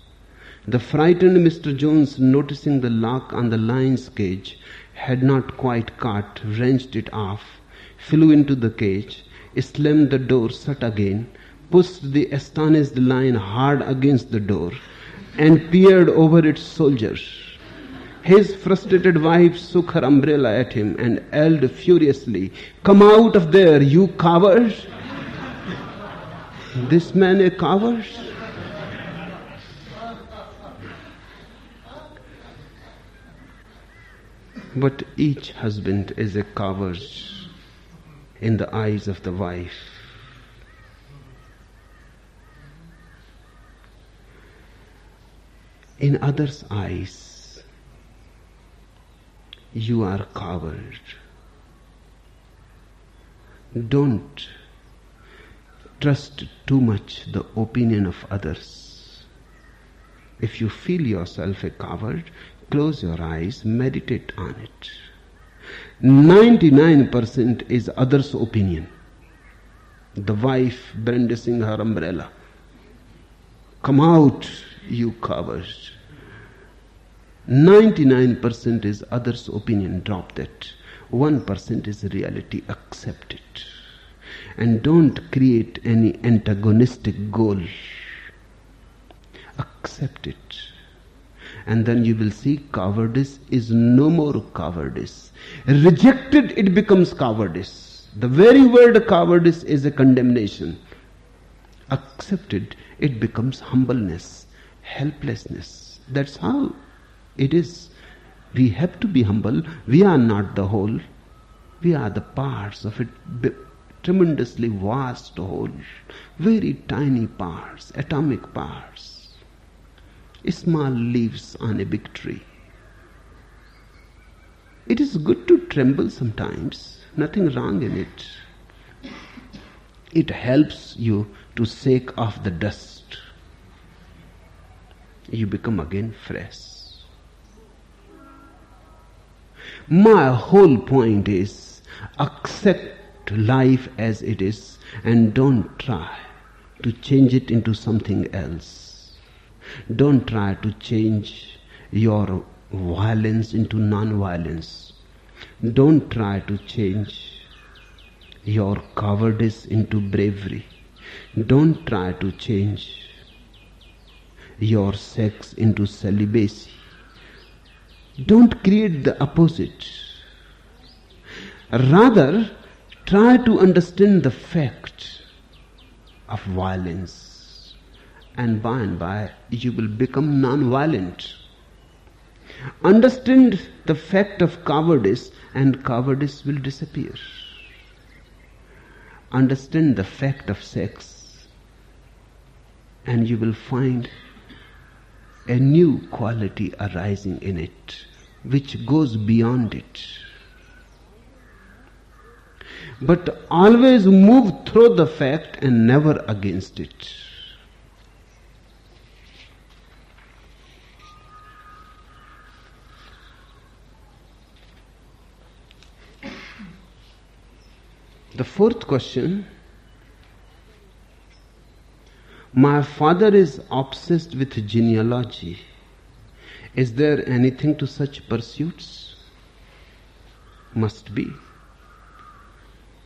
[SPEAKER 2] The frightened Mr. Jones, noticing the lock on the lion's cage had not quite caught, wrenched it off, flew into the cage, slammed the door shut again, pushed the astonished lion hard against the door, and peered over its soldiers. His frustrated wife shook her umbrella at him and yelled furiously, "Come out of there, you coward!" This man a coward? But each husband is a coward in the eyes of the wife. In others' eyes, you are coward. Don't trust too much the opinion of others. If you feel yourself a coward, close your eyes, meditate on it. 99% is others' opinion. The wife brandishing her umbrella. "Come out, you coward." 99% is others' opinion. Drop that. 1% is reality. Accept it. And don't create any antagonistic goal. Accept it. And then you will see cowardice is no more cowardice. Rejected, it becomes cowardice. The very word cowardice is a condemnation. Accepted, it becomes humbleness, helplessness. That's how it is. We have to be humble. We are not the whole. We are the parts of a tremendously vast whole. Very tiny parts, atomic parts. Small leaves on a big tree. It is good to tremble sometimes. Nothing wrong in it. It helps you to shake off the dust. You become again fresh. My whole point is, accept life as it is and don't try to change it into something else. Don't try to change your violence into non-violence. Don't try to change your cowardice into bravery. Don't try to change your sex into celibacy. Don't create the opposite. Rather, try to understand the fact of violence. And by you will become non-violent. Understand the fact of cowardice and cowardice will disappear. Understand the fact of sex and you will find a new quality arising in it which goes beyond it. But always move through the fact and never against it. The fourth question, my father is obsessed with genealogy. Is there anything to such pursuits? Must be.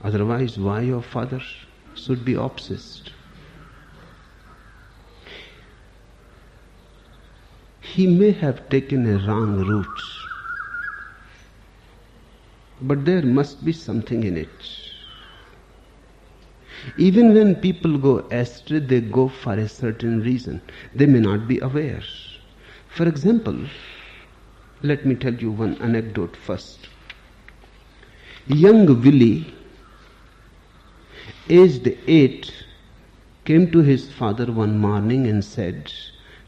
[SPEAKER 2] Otherwise, why your father should be obsessed? He may have taken a wrong route, but there must be something in it. Even when people go astray, they go for a certain reason. They may not be aware. For example, let me tell you one anecdote first. Young Willie, aged 8, came to his father one morning and said,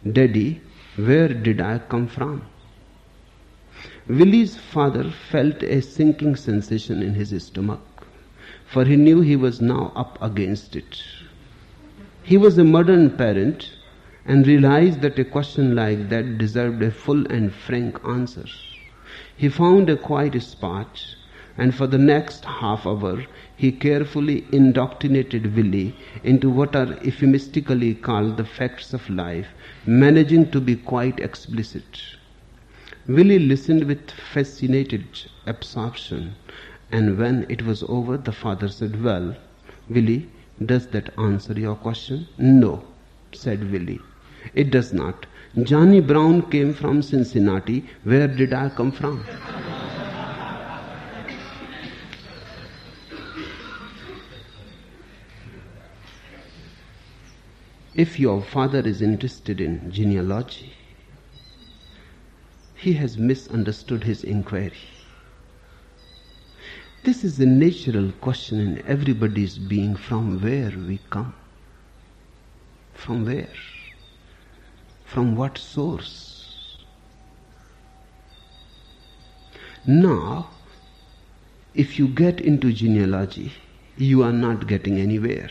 [SPEAKER 2] "Daddy, where did I come from?" Willie's father felt a sinking sensation in his stomach, for he knew he was now up against it. He was a modern parent and realized that a question like that deserved a full and frank answer. He found a quiet spot, and for the next half hour he carefully indoctrinated Willie into what are euphemistically called the facts of life, managing to be quite explicit. Willie listened with fascinated absorption, and when it was over, the father said, "Well, Willie, does that answer your question?" "No," said Willie, "it does not. Johnny Brown came from Cincinnati. Where did I come from?" If your father is interested in genealogy, he has misunderstood his inquiry. This is a natural question in everybody's being, from where we come. From where? From what source? Now, if you get into genealogy, you are not getting anywhere.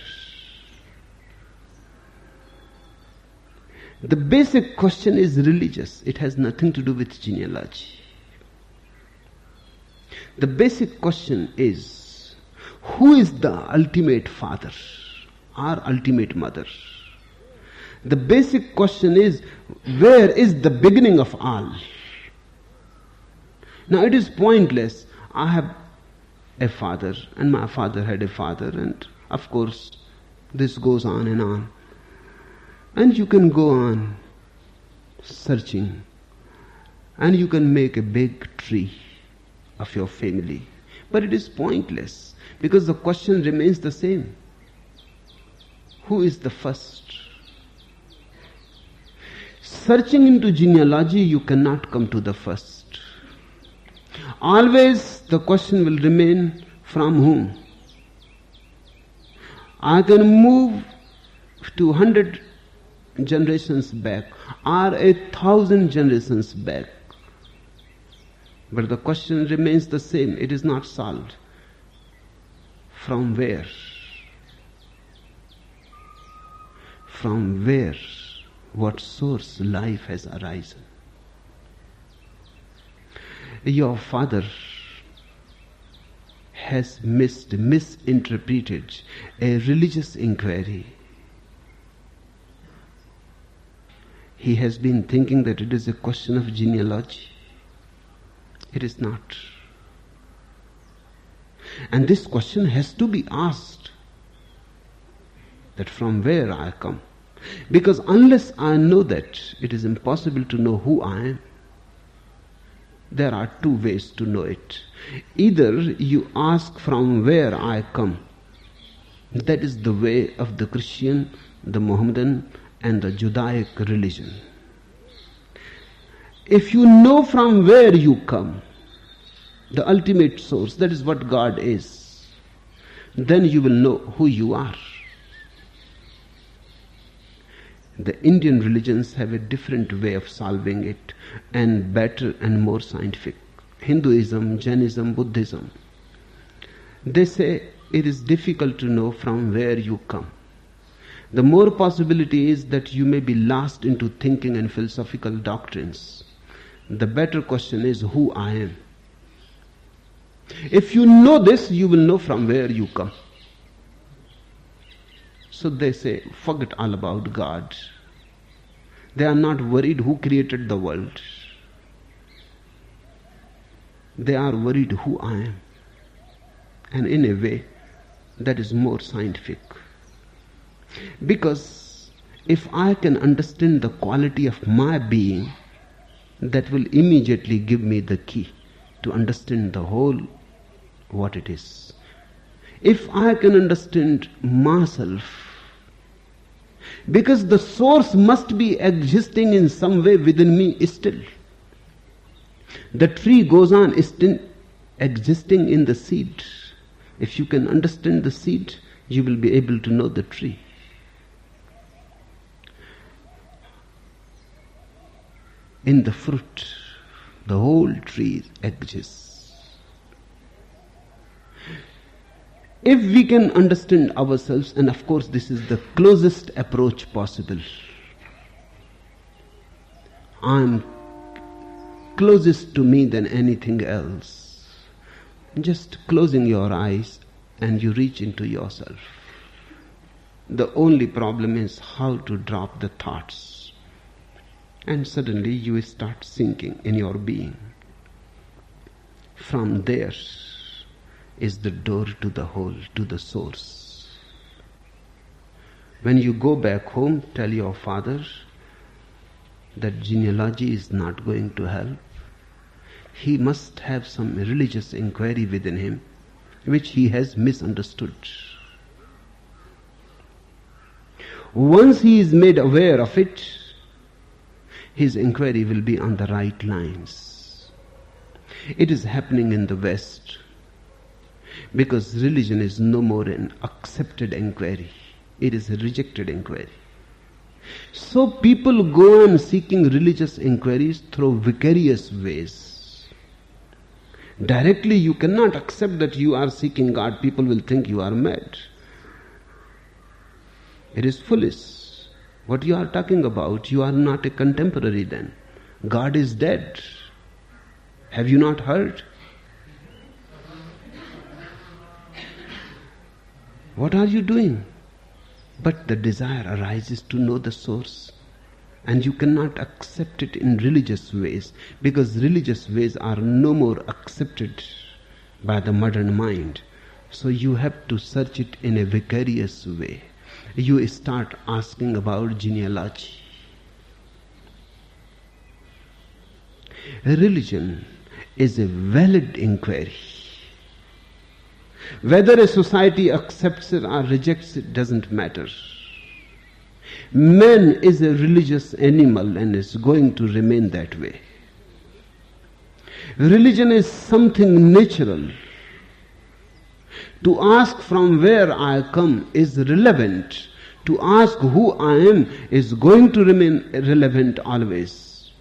[SPEAKER 2] The basic question is religious. It has nothing to do with genealogy. The basic question is, who is the ultimate father or ultimate mother? The basic question is, where is the beginning of all? Now it is pointless. I have a father and my father had a father, and of course this goes on and on. And you can go on searching, and you can make a big tree of your family. But it is pointless, because the question remains the same. Who is the first? Searching into genealogy, you cannot come to the first. Always the question will remain, from whom? I can move to 100 generations back or 1,000 generations back, but the question remains the same. It is not solved. From where? From where? What source life has arisen? Your father has misinterpreted a religious inquiry. He has been thinking that it is a question of genealogy. It is not. And this question has to be asked, that from where I come. Because unless I know that, it is impossible to know who I am. There are two ways to know it. Either you ask from where I come, That is the way of the Christian, the Mohammedan, and the Judaic religion. If you know from where you come, the ultimate source, that is what God is, then you will know who you are. The Indian religions have a different way of solving it, and better and more scientific. Hinduism, Jainism, Buddhism. They say it is difficult to know from where you come. The more possibility is that you may be lost into thinking and philosophical doctrines. The better question is who I am. If you know this, you will know from where you come. So they say, forget all about God. They are not worried who created the world. They are worried who I am. And in a way, that is more scientific. Because if I can understand the quality of my being, that will immediately give me the key to understand the whole, what it is. If I can understand myself, because the source must be existing in some way within me still. The tree goes on still existing in the seed. If you can understand the seed, you will be able to know the tree. In the fruit, the whole tree exists. If we can understand ourselves, and of course this is the closest approach possible. I am closest to me than anything else. Just closing your eyes and you reach into yourself. The only problem is how to drop the thoughts. And suddenly you start sinking in your being. From there is the door to the whole, to the source. When you go back home, tell your father that genealogy is not going to help. He must have some religious inquiry within him, which he has misunderstood. Once he is made aware of it, his inquiry will be on the right lines. It is happening in the West because religion is no more an accepted inquiry. It is a rejected inquiry. So people go on seeking religious inquiries through vicarious ways. Directly you cannot accept that you are seeking God. People will think you are mad. It is foolish. What you are talking about, you are not a contemporary then. God is dead. Have you not heard? What are you doing? But the desire arises to know the source. And you cannot accept it in religious ways, because religious ways are no more accepted by the modern mind. So you have to search it in a vicarious way. You start asking about genealogy. Religion is a valid inquiry. Whether a society accepts it or rejects it doesn't matter. Man is a religious animal and is going to remain that way. Religion is something natural. To ask from where I come is relevant. To ask who I am is going to remain relevant always.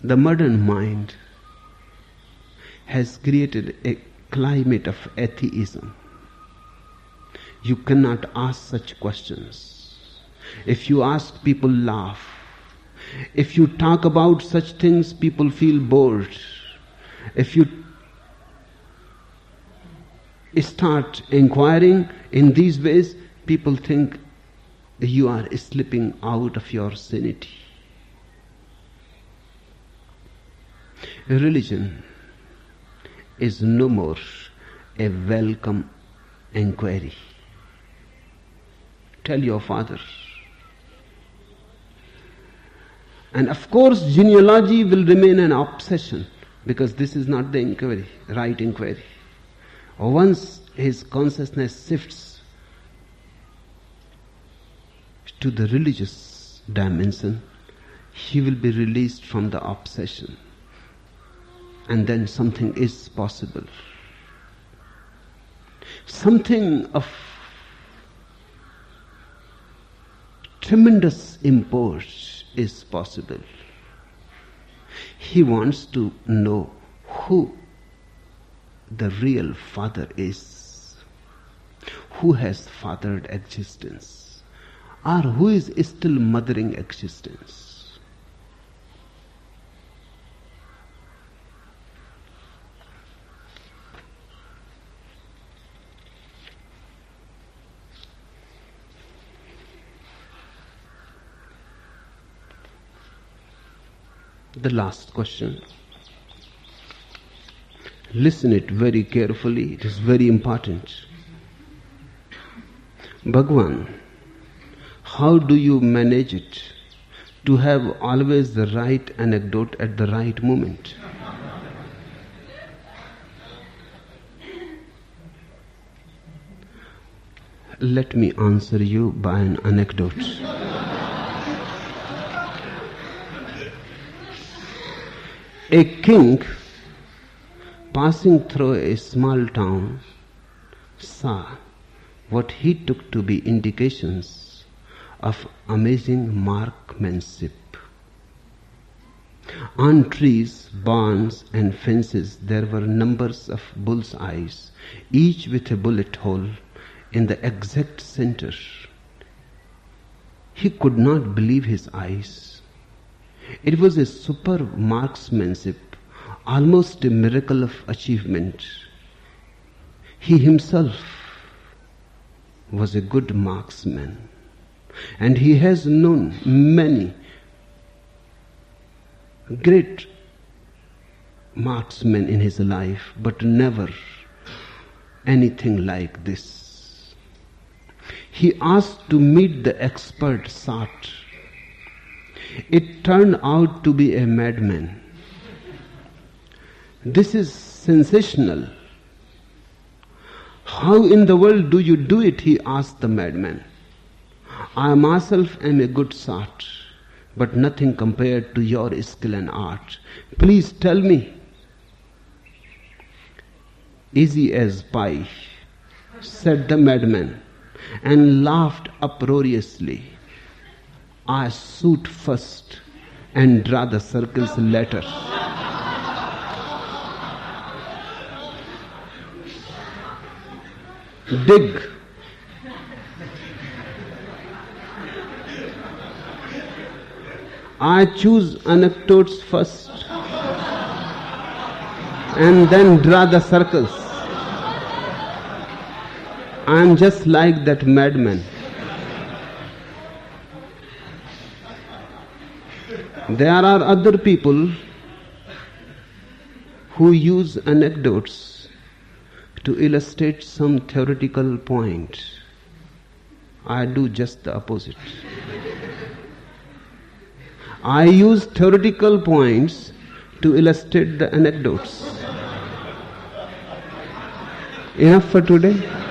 [SPEAKER 2] The modern mind has created a climate of atheism. You cannot ask such questions. If you ask, people laugh. If you talk about such things, people feel bored. If you start inquiring in these ways, people think you are slipping out of your sanity. Religion is no more a welcome inquiry. Tell your father. And of course, genealogy will remain an obsession, because this is not the inquiry, right inquiry. Once his consciousness shifts to the religious dimension, he will be released from the obsession. And then something is possible. Something of tremendous import is possible. He wants to know who the real father is, who has fathered existence, or who is still mothering existence. The last question. Listen it very carefully, it is very important. Bhagwan, how do you manage it to have always the right anecdote at the right moment? Let me answer you by an anecdote. A king passing through a small town saw what he took to be indications of amazing marksmanship. On trees, barns and fences there were numbers of bull's eyes, each with a bullet hole in the exact center. He could not believe his eyes. It was a superb marksmanship, almost a miracle of achievement. He himself was a good marksman, and he has known many great marksmen in his life, but never anything like this. He asked to meet the expert shot. It turned out to be a madman. This is sensational. How in the world do you do it? He asked the madman. I myself am a good shot, but nothing compared to your skill and art. Please tell me. Easy as pie, said the madman, and laughed uproariously. I shoot first and draw the circles later. Dig. I choose anecdotes first and then draw the circles. I am just like that madman. There are other people who use anecdotes to illustrate some theoretical point. I do just the opposite. I use theoretical points to illustrate the anecdotes. Enough for today.